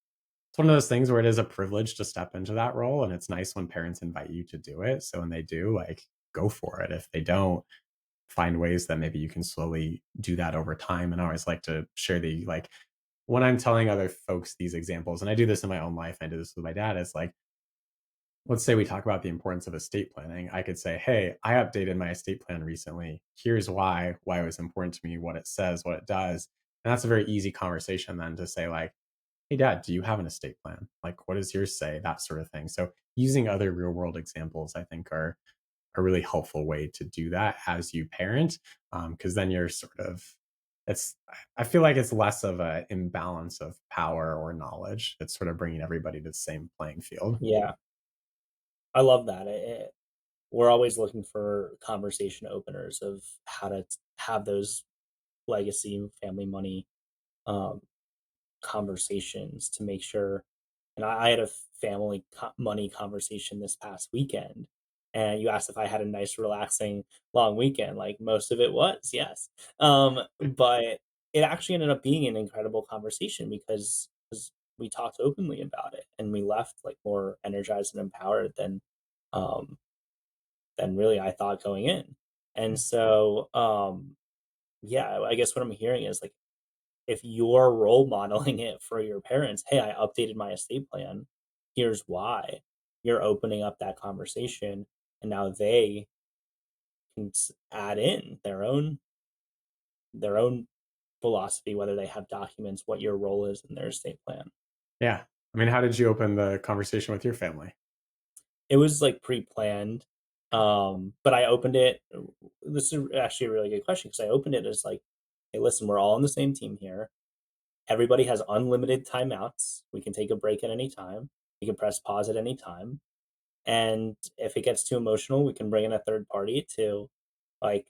one of those things where it is a privilege to step into that role. And it's nice when parents invite you to do it. So when they do, like go for it. If they don't, find ways that maybe you can slowly do that over time. And I always like to share the like when I'm telling other folks these examples, and I do this in my own life, I do this with my dad, is like, let's say we talk about the importance of estate planning. I could say, hey, I updated my estate plan recently. Here's why it was important to me, what it says, what it does. And that's a very easy conversation then to say, like, hey dad, do you have an estate plan? Like what does yours say? That sort of thing. So using other real world examples, I think are a really helpful way to do that as you parent, because then you're sort of it's I feel like it's less of a imbalance of power or knowledge. It's sort of bringing everybody to the same playing field. Yeah, I love that. We're always looking for conversation openers of how to have those legacy family money um, conversations to make sure. And I had a family money conversation this past weekend, and you asked if I had a nice, relaxing, long weekend. Like most of it was, yes. But it actually ended up being an incredible conversation because we talked openly about it, and we left like more energized and empowered um, than really I thought going in. And so, yeah, I guess what I'm hearing is like if you're role modeling it for your parents, "Hey, I updated my estate plan. Here's why." You're opening up that conversation, and now they can add in their own philosophy, whether they have documents, what your role is in their estate plan. Yeah. I mean, how did you open the conversation with your family? It was like pre-planned, but I opened it. This is actually a really good question because I opened it as like, "Hey, listen, we're all on the same team here. Everybody has unlimited timeouts. We can take a break at any time. We can press pause at any time. And if it gets too emotional, we can bring in a third party to like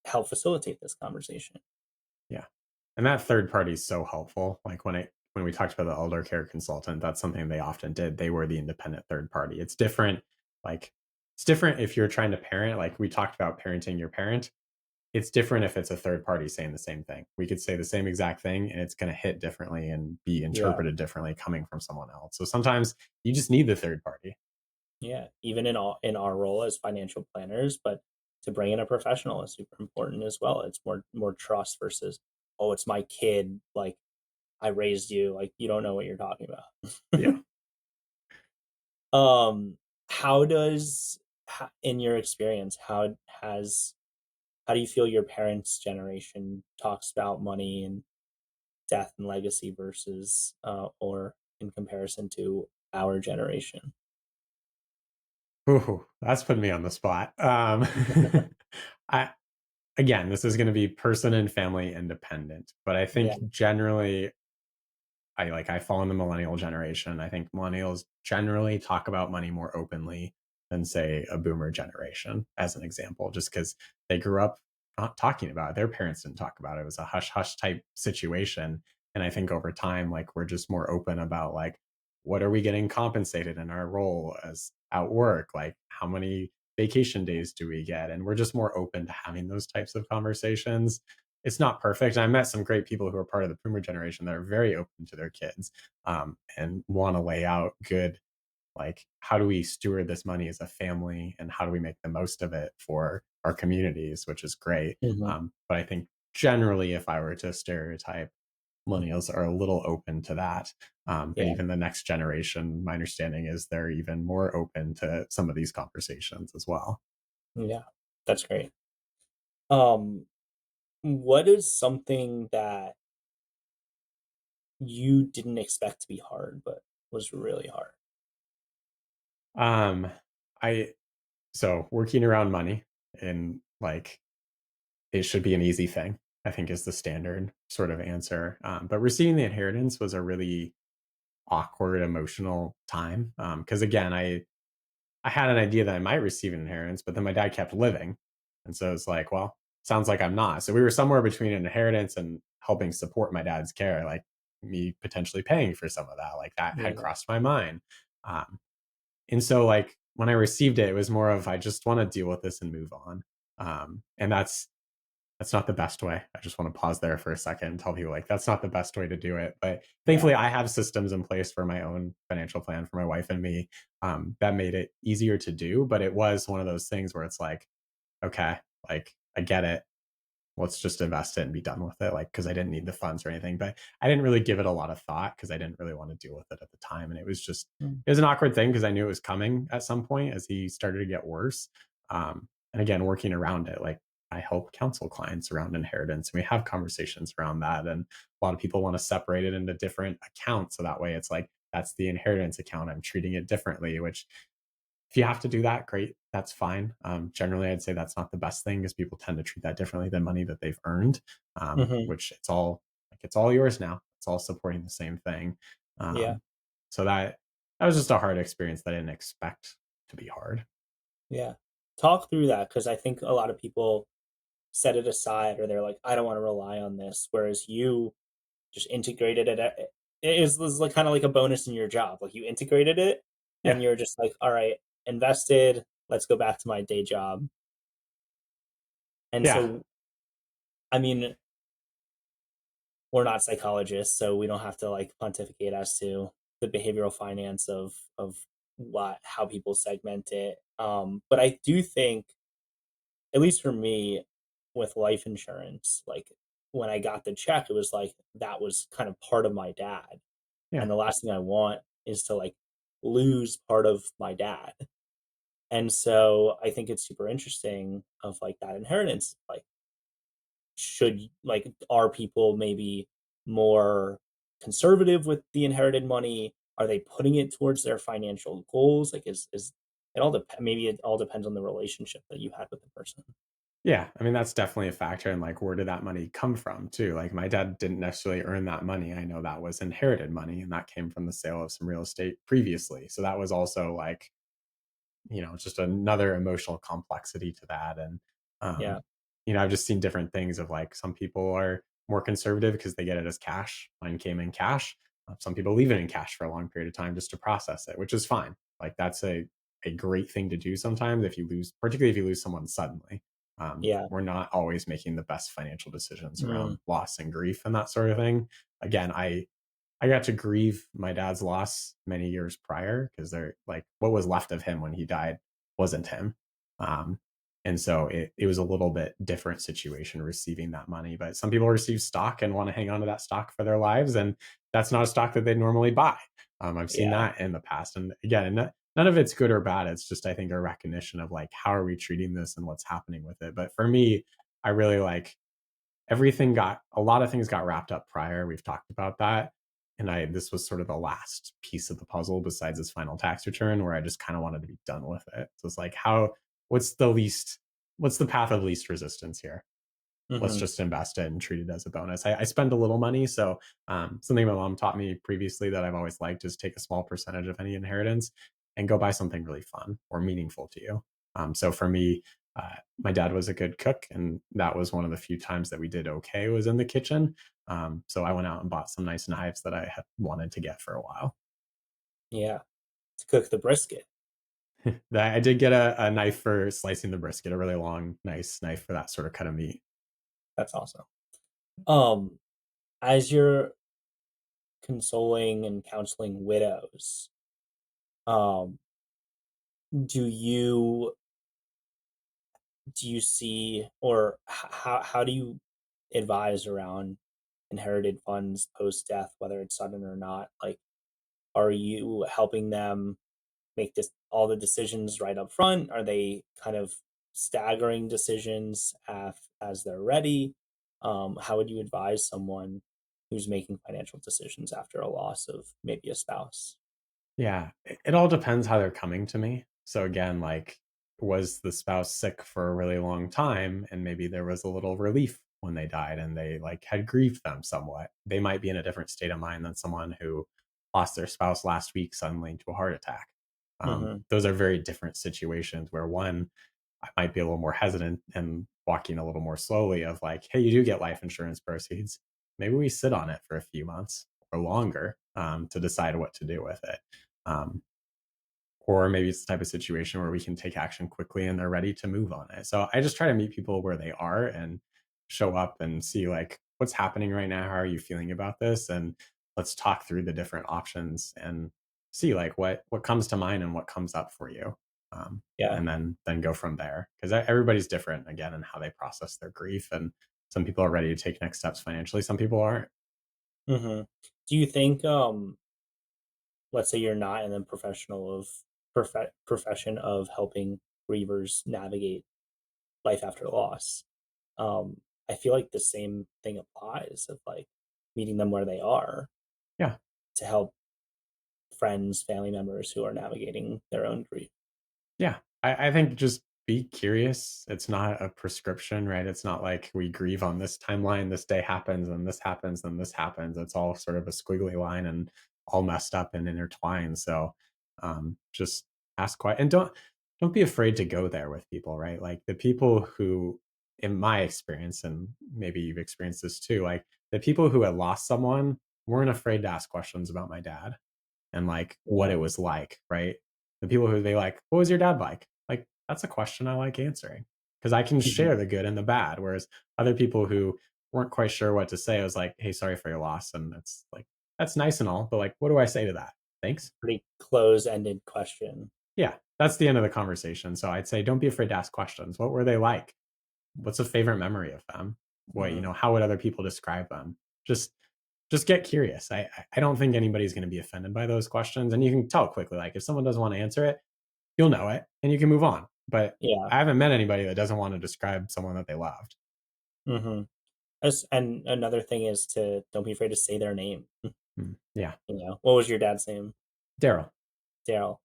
help facilitate this conversation." Yeah. And that third party is so helpful. Like when we talked about the elder care consultant, that's something they often did. They were the independent third party. Like it's different if you're trying to parent, like we talked about parenting your parent. It's different if it's a third party saying the same thing. We could say the same exact thing and it's going to hit differently and be Yeah. interpreted differently coming from someone else. So sometimes you just need the third party. Yeah. Even in our role as financial planners, but to bring in a professional is super important as well. It's more trust versus, oh, it's my kid, like I raised you, like you don't know what you're talking about. Yeah. um how does in your experience, how do you feel your parents' generation talks about money and death and legacy versus or in comparison to our generation? Ooh, that's putting me on the spot. I Again, this is going to be person and family independent, but I Yeah. think generally I fall in the millennial generation. I think millennials generally talk about money more openly than say a boomer generation, as an example, just because they grew up not talking about it. Their parents didn't talk about it. It was a hush hush type situation. And I think over time, like we're just more open about like what are we getting compensated in our role as at work? Like how many vacation days do we get? And we're just more open to having those types of conversations. It's not perfect. I met some great people who are part of the boomer generation that are very open to their kids, and want to lay out good, like, how do we steward this money as a family and how do we make the most of it for our communities, which is great. Hmm. But I think generally, if I were to stereotype, millennials are a little open to that. And Yeah. even the next generation, my understanding is they're even more open to some of these conversations as well. Yeah. That's great. Um, what is something that you didn't expect to be hard, but was really hard? Um, I So working around money and like it should be an easy thing, I think is the standard sort of answer. But receiving the inheritance was a really awkward emotional time. Because again, I had an idea that I might receive an inheritance, but then my dad kept living. And so it's like, well, sounds like I'm not. So we were somewhere between an inheritance and helping support my dad's care, like me potentially paying for some of that. Like that had Yeah. crossed my mind. Um, and so, like, when I received it, it was more of, I just wanna deal with this and move on. And that's not the best way. I just wanna pause there for a second and tell people, like, that's not the best way to do it. But Yeah. thankfully, I have systems in place for my own financial plan for my wife and me, that made it easier to do, but it was one of those things where it's like, "Okay, like, I get it let's just invest it and be done with it, like, because I didn't need the funds or anything. But I didn't really give it a lot of thought because I didn't really want to deal with it at the time. And it was just, Mm. it was an awkward thing because I knew it was coming at some point as he started to get worse. And again, working around it, like I help counsel clients around inheritance and we have conversations around that. And a lot of people want to separate it into different accounts. So that way it's like, that's the inheritance account. I'm treating it differently, which if you have to do that, great, that's fine. Generally, I'd say that's not the best thing because people tend to treat that differently than money that they've earned, Hmm. which it's all yours now. It's all supporting the same thing. Yeah. Um, so that was just a hard experience that I didn't expect to be hard. Yeah. Talk through that because I think a lot of people set it aside or they're like, I don't want to rely on this. Whereas you just integrated it. It is like kind of like a bonus in your job. Like you integrated it and Yeah, you're just like, all right, invested. Let's go back to my day job. And yeah, so, I mean, we're not psychologists, so we don't have to like pontificate as to the behavioral finance of what how people segment it. But I do think, at least for me, with life insurance, like when I got the check, it was like that was kind of part of my dad. yeah. And the last thing I want is to like lose part of my dad. And so I think it's super interesting of like that inheritance. Like, should like are people maybe more conservative with the inherited money? Are they putting it towards their financial goals? Like, is it all maybe it all depends on the relationship that you had with the person. Yeah, I mean, that's definitely a factor, and, like, where did that money come from too? Like, my dad didn't necessarily earn that money. I know that was inherited money, and that came from the sale of some real estate previously. So that was also, like, just another emotional complexity to that. And, Yeah. um, I've just seen different things of like some people are more conservative because they get it as cash. Mine came in cash. Some people leave it in cash for a long period of time just to process it, which is fine. Like that's a great thing to do sometimes if you lose, particularly if you lose someone suddenly. Yeah. We're not always making the best financial decisions Mm, around loss and grief and that sort of thing. Again, I got to grieve my dad's loss many years prior because they're like what was left of him when he died wasn't him. Um, And so it was a little bit different situation receiving that money. But some people receive stock and want to hang on to that stock for their lives. And that's not a stock that they normally buy. I've seen Yeah. that in the past. And again, none of it's good or bad. It's just, I think, a recognition of like, how are we treating this and what's happening with it. But for me, I really like a lot of things got wrapped up prior. We've talked about that. And this was sort of the last piece of the puzzle besides his final tax return where I just kind of wanted to be done with it. So it's like, what's the least, what's the path of least resistance here? Let's Hmm. just invest it and treat it as a bonus. I spend a little money. So something my mom taught me previously that I've always liked is take a small percentage of any inheritance and go buy something really fun or meaningful to you. So for me, my dad was a good cook, and that was one of the few times that we did okay was in the kitchen. So I went out and bought some nice knives that I had wanted to get for a while. Yeah. To cook the brisket. I did get a knife for slicing the brisket, a really long, nice knife for that sort of cut of meat. That's awesome. Um, as you're consoling and counseling widows, um, do you do you see, or how do you advise around inherited funds post death, whether it's sudden or not? Like, are you helping them make this all the decisions right up front? Are they kind of staggering decisions as they're ready? How would you advise someone who's making financial decisions after a loss of maybe a spouse? Yeah, it all depends how they're coming to me. So again, like, was the spouse sick for a really long time and maybe there was a little relief when they died and they like had grieved them somewhat. They might be in a different state of mind than someone who lost their spouse last week suddenly to a heart attack. Hmm. Those are very different situations where one, I might be a little more hesitant and walking a little more slowly of like, hey, you do get life insurance proceeds. Maybe we sit on it for a few months or longer to decide what to do with it. Um, or maybe it's the type of situation where we can take action quickly and they're ready to move on it. So I just try to meet people where they are and show up and see like what's happening right now. How are you feeling about this? And let's talk through the different options and see like what comes to mind and what comes up for you. Um, Yeah. and then go from there because everybody's different again in how they process their grief. And some people are ready to take next steps financially. Some people aren't. Hmm. Do you think, let's say you're not in the profession of helping grievers navigate life after loss, um, I feel like the same thing applies of like meeting them where they are Yeah. to help friends, family members who are navigating their own grief. Yeah. I think just be curious. It's not a prescription, right? It's not like we grieve on this timeline, this day happens, and this happens, then this happens. It's all sort of a squiggly line and all messed up and intertwined. So just ask quiet and don't be afraid to go there with people, right? Like the people who, in my experience, and maybe you've experienced this too, like the people who had lost someone weren't afraid to ask questions about my dad and like what Yeah. it was like, right? The people who they like, what was your dad like? Like, that's a question I like answering because I can share Mhm. the good and the bad. Whereas other people who weren't quite sure what to say, I was like, hey, sorry for your loss. And it's like, that's nice and all, but like, what do I say to that? Thanks. Pretty close-ended question. Yeah, that's the end of the conversation. So I'd say, don't be afraid to ask questions. What were they like? What's a favorite memory of them? What, Mhm. how would other people describe them? Just just get curious. I don't think anybody's going to be offended by those questions. And you can tell quickly, like if someone doesn't want to answer it, you'll know it and you can move on. But Yeah. I haven't met anybody that doesn't want to describe someone that they loved. Mhm. And another thing is to don't be afraid to say their name. Yeah. What was your dad's name? Daryl. Daryl.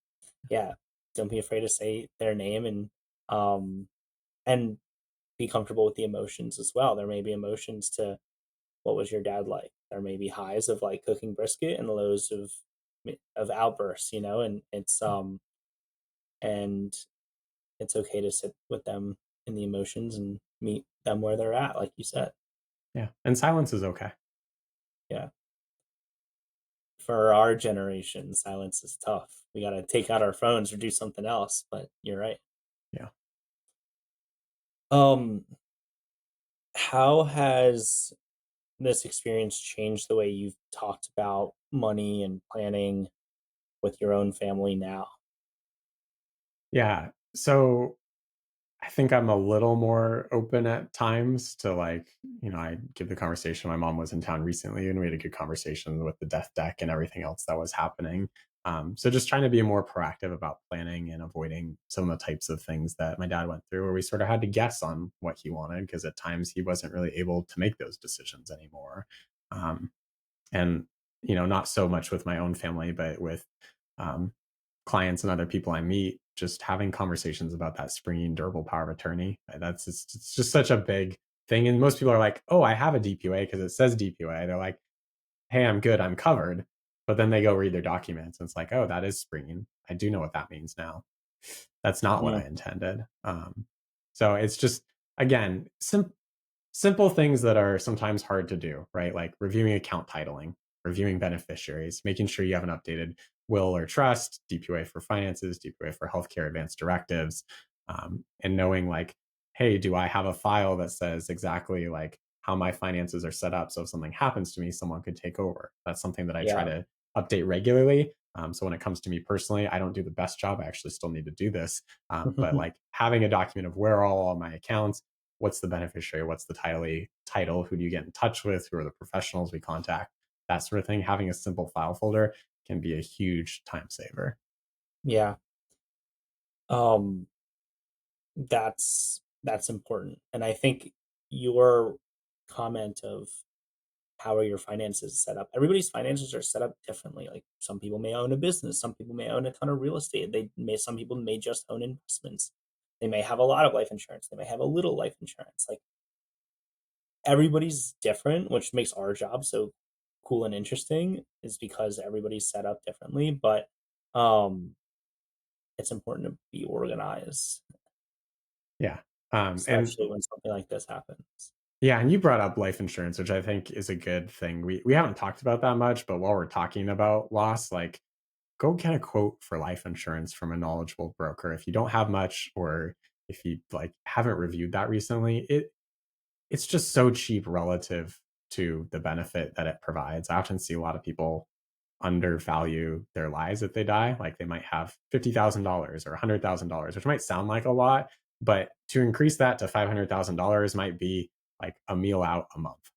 Yeah. Don't be afraid to say their name, um and be comfortable with the emotions as well. There may be emotions to what was your dad like? There may be highs of like cooking brisket and lows of outbursts, and and it's okay to sit with them in the emotions and meet them where they're at, like you said. Yeah. And silence is okay. Yeah. For our generation, silence is tough. We got to take out our phones or do something else, but you're right. Yeah. Um, how has this experience changed the way you've talked about money and planning with your own family now? Yeah. So I think I'm a little more open at times to like, I give the conversation. My mom was in town recently and we had a good conversation with the death deck and everything else that was happening. So just trying to be more proactive about planning and avoiding some of the types of things that my dad went through where we sort of had to guess on what he wanted because at times he wasn't really able to make those decisions anymore. Um, and, not so much with my own family, but with um, clients and other people I meet, just having conversations about that springing durable power of attorney. It's just such a big thing. And most people are like, oh, I have a DPOA because it says DPOA. They're like, hey, I'm good, I'm covered. But then they go read their documents and it's like, oh, that is springing. I do know what that means now. That's not what Mhm. I intended. So it's just, again, simple things that are sometimes hard to do, right? Like reviewing account titling, reviewing beneficiaries, making sure you have an updated will or trust, DPOA for finances, DPOA for healthcare advanced directives, and knowing like, hey, do I have a file that says exactly like how my finances are set up? So if something happens to me, someone could take over. That's something that I try Yeah. to update regularly. So when it comes to me personally, I don't do the best job. I actually still need to do this. But like having a document of where are all my accounts, what's the beneficiary, what's the title, who do you get in touch with, who are the professionals we contact, that sort of thing. Having a simple file folder can be a huge time saver. Yeah. Um, that's important. And I think your comment of how are your finances set up? Everybody's finances are set up differently. Like some people may own a business, some people may own a ton of real estate. Some people may just own investments. They may have a lot of life insurance. They may have a little life insurance. Like everybody's different, which makes our job so cool and interesting is because everybody's set up differently. But um it's important to be organized, Yeah. And especially when something like this happens. yeah, and you brought up life insurance, which I think is a good thing. We haven't talked about that much, but while we're talking about loss, like go get a quote for life insurance from a knowledgeable broker. If you don't have much or if you like haven't reviewed that recently, it's just so cheap relative to the benefit that it provides. I often see a lot of people undervalue their lives if they die. Like they might have $50,000 or $100,000, which might sound like a lot, but to increase that to $500,000 might be like a meal out a month,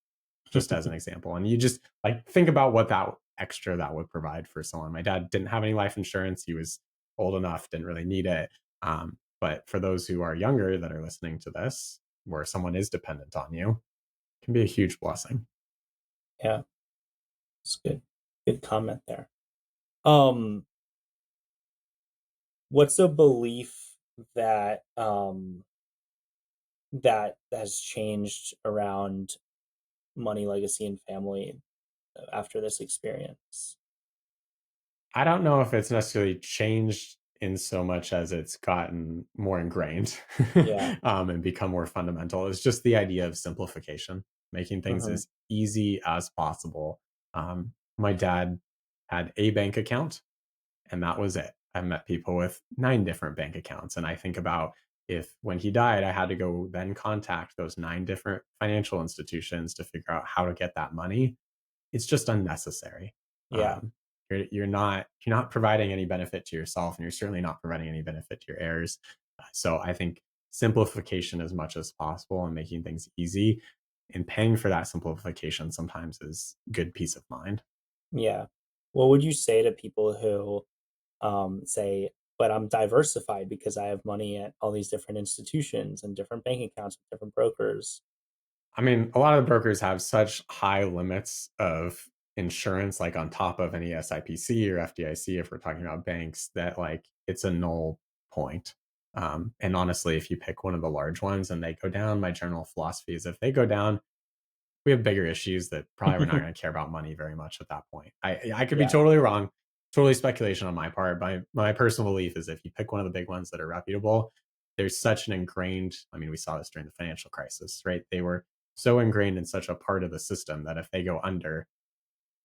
just as an example. And you just like think about what that extra that would provide for someone. My dad didn't have any life insurance. He was old enough, didn't really need it. But for those who are younger that are listening to this, where someone is dependent on you, it can be a huge blessing. Yeah, it's good. Good comment there. Um, what's a belief that that has changed around money, legacy, and family after this experience? I don't know if it's necessarily changed in so much as it's gotten more ingrained Yeah. and become more fundamental. It's just the idea of simplification, making things Hmm. as easy as possible. My dad had a bank account, and that was it. I've met people with 9 different bank accounts, and I think about if when he died, I had to go then contact those 9 different financial institutions to figure out how to get that money. It's just unnecessary. Yeah. Um, you're not providing any benefit to yourself, and you're certainly not providing any benefit to your heirs. So I think simplification as much as possible and making things easy and paying for that simplification sometimes is good peace of mind. Yeah. What would you say to people who say, but I'm diversified because I have money at all these different institutions and different bank accounts with different brokers? I mean, a lot of the brokers have such high limits of insurance, like on top of any SIPC or FDIC, if we're talking about banks, that like it's a null point. And honestly, if you pick one of the large ones and they go down, my general philosophy is if they go down, we have bigger issues that probably we're not going to care about money very much at that point. I could be Yeah. totally wrong, totally speculation on my part. My personal belief is if you pick one of the big ones that are reputable, there's such an ingrained. I mean, we saw this during the financial crisis, right? They were so ingrained in such a part of the system that if they go under,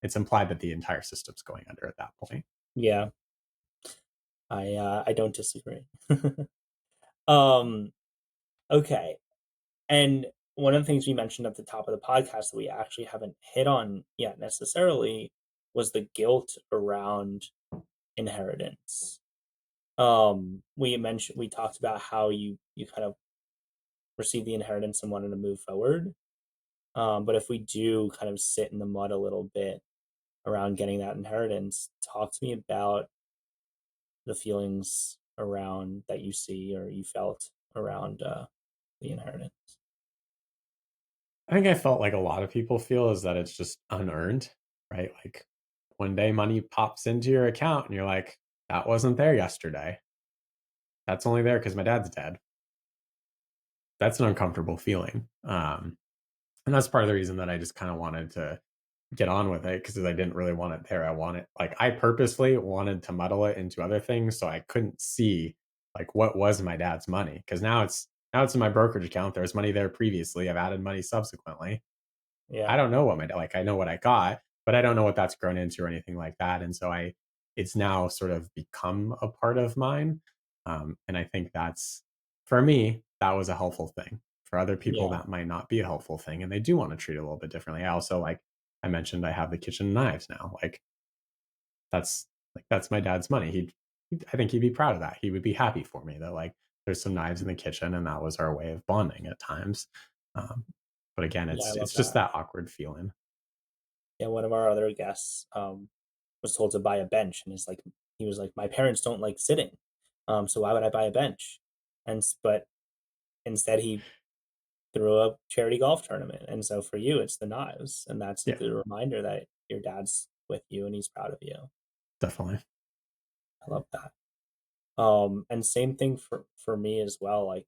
it's implied that the entire system's going under at that point. Yeah. I don't disagree. um okay. And one of the things we mentioned at the top of the podcast that we actually haven't hit on yet necessarily was the guilt around inheritance. We talked about how you kind of receive the inheritance and wanted to move forward. But if we do kind of sit in the mud a little bit around getting that inheritance, talk to me about the feelings around that you see or you felt around the inheritance. I think I felt like a lot of people feel is that it's just unearned, right? Like one day money pops into your account and you're like, that wasn't there yesterday. That's only there because my dad's dead. That's an uncomfortable feeling. And that's part of the reason that I just kind of wanted to get on with it because I didn't really want it there. I purposely wanted to muddle it into other things so I couldn't see like what was my dad's money because now it's in my brokerage account. There was money there previously. I've added money subsequently. I Yeah, don't know what like I know what I got, but I don't know what that's grown into or anything like that. And so it's now sort of become a part of mine. And I think that's for me, that was a helpful thing. For other people, yeah, that might not be a helpful thing, and they do want to treat it a little bit differently. I also like I mentioned, I have the kitchen knives now. That's that's my dad's money. I think he'd be proud of that. He would be happy for me that like there's some knives in the kitchen, and that was our way of bonding at times. Um, but again, yeah. I love it's just that. that awkward feeling. Yeah, one of our other guests was told to buy a bench, and he was like, my parents don't like sitting, so why would I buy a bench? But instead he threw a charity golf tournament, and so for you, it's the knives, and that's a Yeah, good reminder that your dad's with you and he's proud of you. definitely. I love that. And same thing for me as well. Like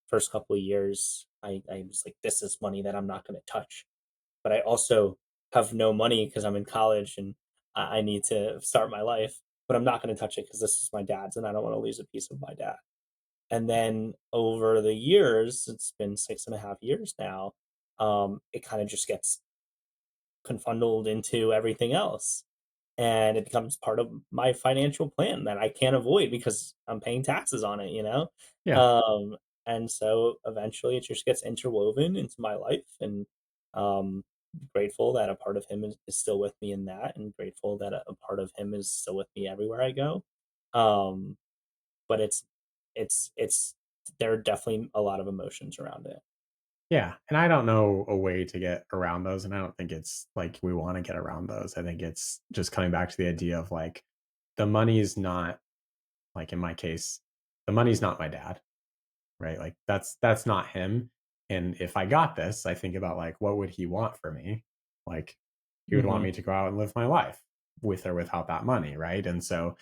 first couple of years, I was like, this is money that I'm not going to touch. But I also have no money because I'm in college and I need to start my life. But I'm not going to touch it because this is my dad's, and I don't want to lose a piece of my dad. And then over the years, it's been 6.5 years now. It kind of just gets confundled into everything else, and it becomes part of my financial plan that I can't avoid because I'm paying taxes on it, you know? Yeah, Um, and so eventually it just gets interwoven into my life, and um, grateful that a part of him is still with me in that, and grateful that a part of him is still with me everywhere I go. Um, but it's there are definitely a lot of emotions around it. yeah. And I don't know a way to get around those, and I don't think it's like we want to get around those. I think it's just coming back to the idea of like the money is not like in my case, the money's not my dad, right? Like that's not him. And if I got this, I think about like what would he want for me? Like he would want Hmm. me to go out and live my life with or without that money, right? And so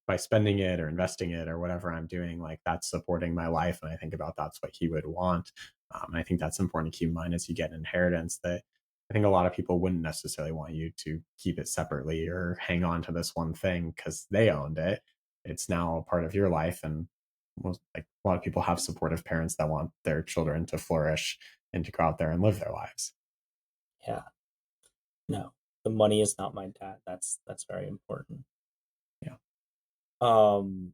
by spending it or investing it or whatever I'm doing, like that's supporting my life. And I think about that's what he would want. And I think that's important to keep in mind as you get inheritance that I think a lot of people wouldn't necessarily want you to keep it separately or hang on to this one thing because they owned it. It's now a part of your life, and most like a lot of people have supportive parents that want their children to flourish and to go out there and live their lives. Yeah, no, the money is not my dad. That's very important. Yeah. Um,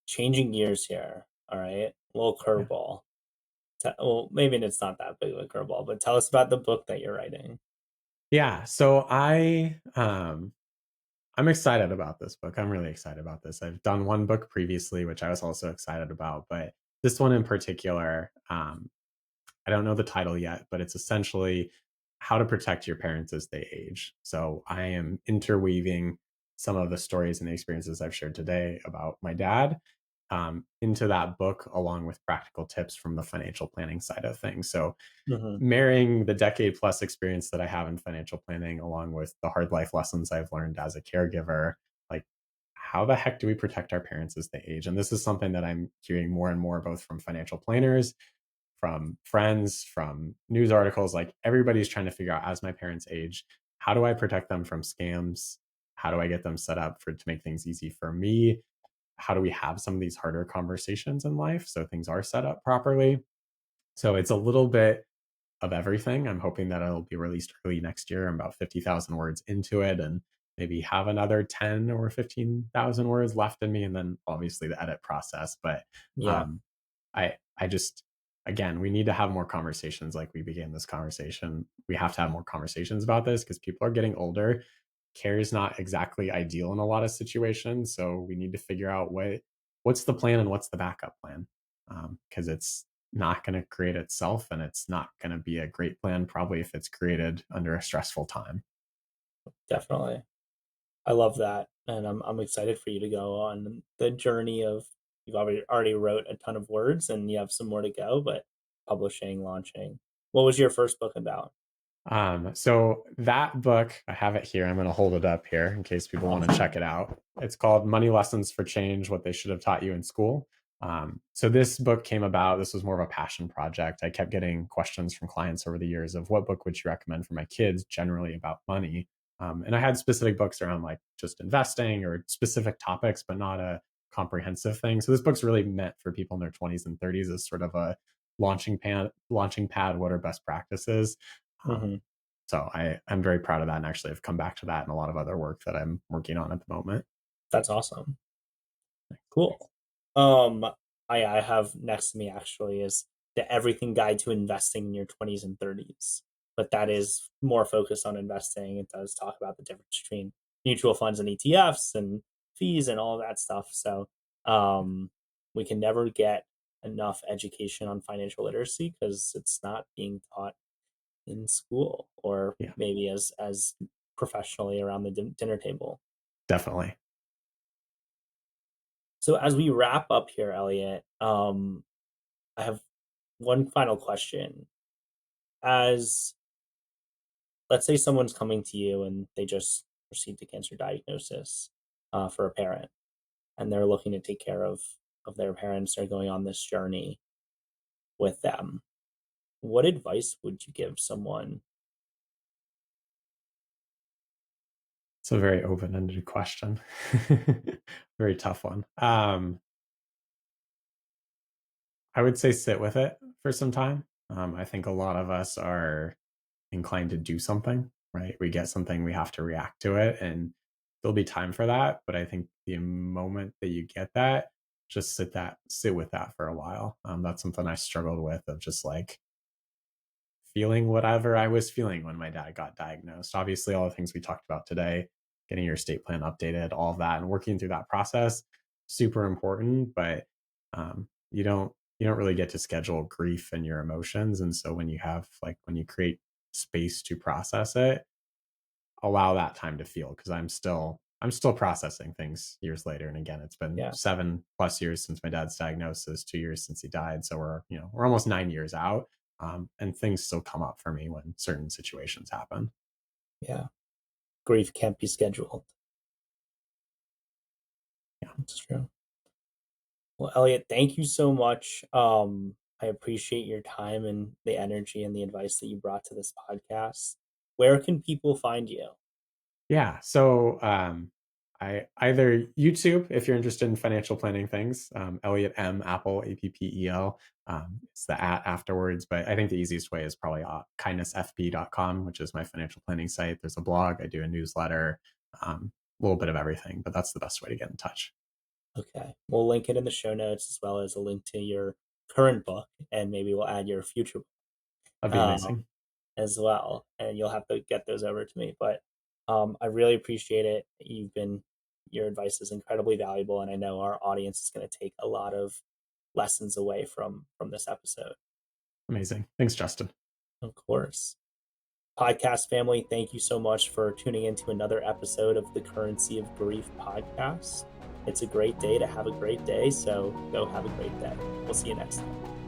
Changing gears here. All right, a little Yeah. curveball. Well, maybe it's not that big of a curveball, but tell us about the book that you're writing. Yeah. So I'm excited about this book. I'm really excited about this. I've done one book previously, which I was also excited about, but this one in particular, I don't know the title yet, but it's essentially how to protect your parents as they age. So I am interweaving some of the stories and the experiences I've shared today about my dad into that book, along with practical tips from the financial planning side of things. So Hmm. marrying the decade plus experience that I have in financial planning, along with the hard life lessons I've learned as a caregiver, like how the heck do we protect our parents as they age? And this is something that I'm hearing more and more, both from financial planners, from friends, from news articles. Like everybody's trying to figure out as my parents age, how do I protect them from scams? How do I get them set up to make things easy for me? How do we have some of these harder conversations in life so things are set up properly? So it's a little bit of everything. I'm hoping that it'll be released early next year. I'm about 50,000 words into it and maybe have another 10 or 15,000 words left in me. And then obviously the edit process. But Yeah, um, I just, again, we need to have more conversations like we began this conversation. We have to have more conversations about this because people are getting older. Care is not exactly ideal in a lot of situations. So we need to figure out what's the plan and what's the backup plan. because it's not going to create itself, and it's not going to be a great plan probably if it's created under a stressful time. Definitely. I love that, and I'm excited for you to go on the journey of you've already wrote a ton of words, and you have some more to go, but publishing, launching. What was your first book about? So that book, I have it here. I'm going to hold it up here in case people want to check it out. It's called Money Lessons for Change: What They Should Have Taught You in School. So this book came about. This was more of a passion project. I kept getting questions from clients over the years of what book would you recommend for my kids, generally about money. And I had specific books around like just investing or specific topics, but not a comprehensive thing. So this book's really meant for people in their 20s and 30s as sort of a launching pad. What are best practices? Um, Mhm. so I'm very proud of that, and actually I've come back to that and a lot of other work that I'm working on at the moment. That's awesome. Cool. Um, I have next to me actually is the Everything Guide to Investing in Your 20s and 30s. But that is more focused on investing. It does talk about the difference between mutual funds and ETFs and fees and all of that stuff. So um, we can never get enough education on financial literacy because it's not being taught in school or Yeah, maybe as professionally around the dinner table. definitely. So as we wrap up here, Elliot, I have one final question. As let's say someone's coming to you and they just received a cancer diagnosis for a parent, and they're looking to take care of their parents. They're going on this journey with them. What advice would you give someone? It's a very open-ended question. Very tough one. I would say sit with it for some time. I think a lot of us are inclined to do something, right? We get something, we have to react to it, and there'll be time for that. But I think the moment that you get that, just sit with that for a while. That's something I struggled with, of just like feeling whatever I was feeling when my dad got diagnosed. Obviously, all the things we talked about today, getting your estate plan updated, all of that, and working through that process, super important. But you don't really get to schedule grief and your emotions. And so when you create space to process it, allow that time to feel, because I'm still processing things years later. And again, it's been Yeah, 7+ years since my dad's diagnosis, 2 years since he died. So we're almost 9 years out. And things still come up for me when certain situations happen. yeah. Grief can't be scheduled. Yeah. That's true. Well, Elliot, thank you so much. I appreciate your time and the energy and the advice that you brought to this podcast. Where can people find you? Yeah. So I either YouTube, if you're interested in financial planning things, Elliott Appel, Appel. It's the at afterwards, but I think the easiest way is probably kindnessfp.com, which is my financial planning site. There's a blog, I do a newsletter, a little bit of everything, but that's the best way to get in touch. Okay. We'll link it in the show notes as well as a link to your current book, and maybe we'll add your future book That'd be um, amazing. as well. And you'll have to get those over to me. But I really appreciate it. Your advice is incredibly valuable, and I know our audience is going to take a lot of lessons away from this episode. Amazing. Thanks, Justin. Of course. Podcast family, thank you so much for tuning into another episode of the Currency of Grief podcast. It's a great day to have a great day, so go have a great day. We'll see you next time.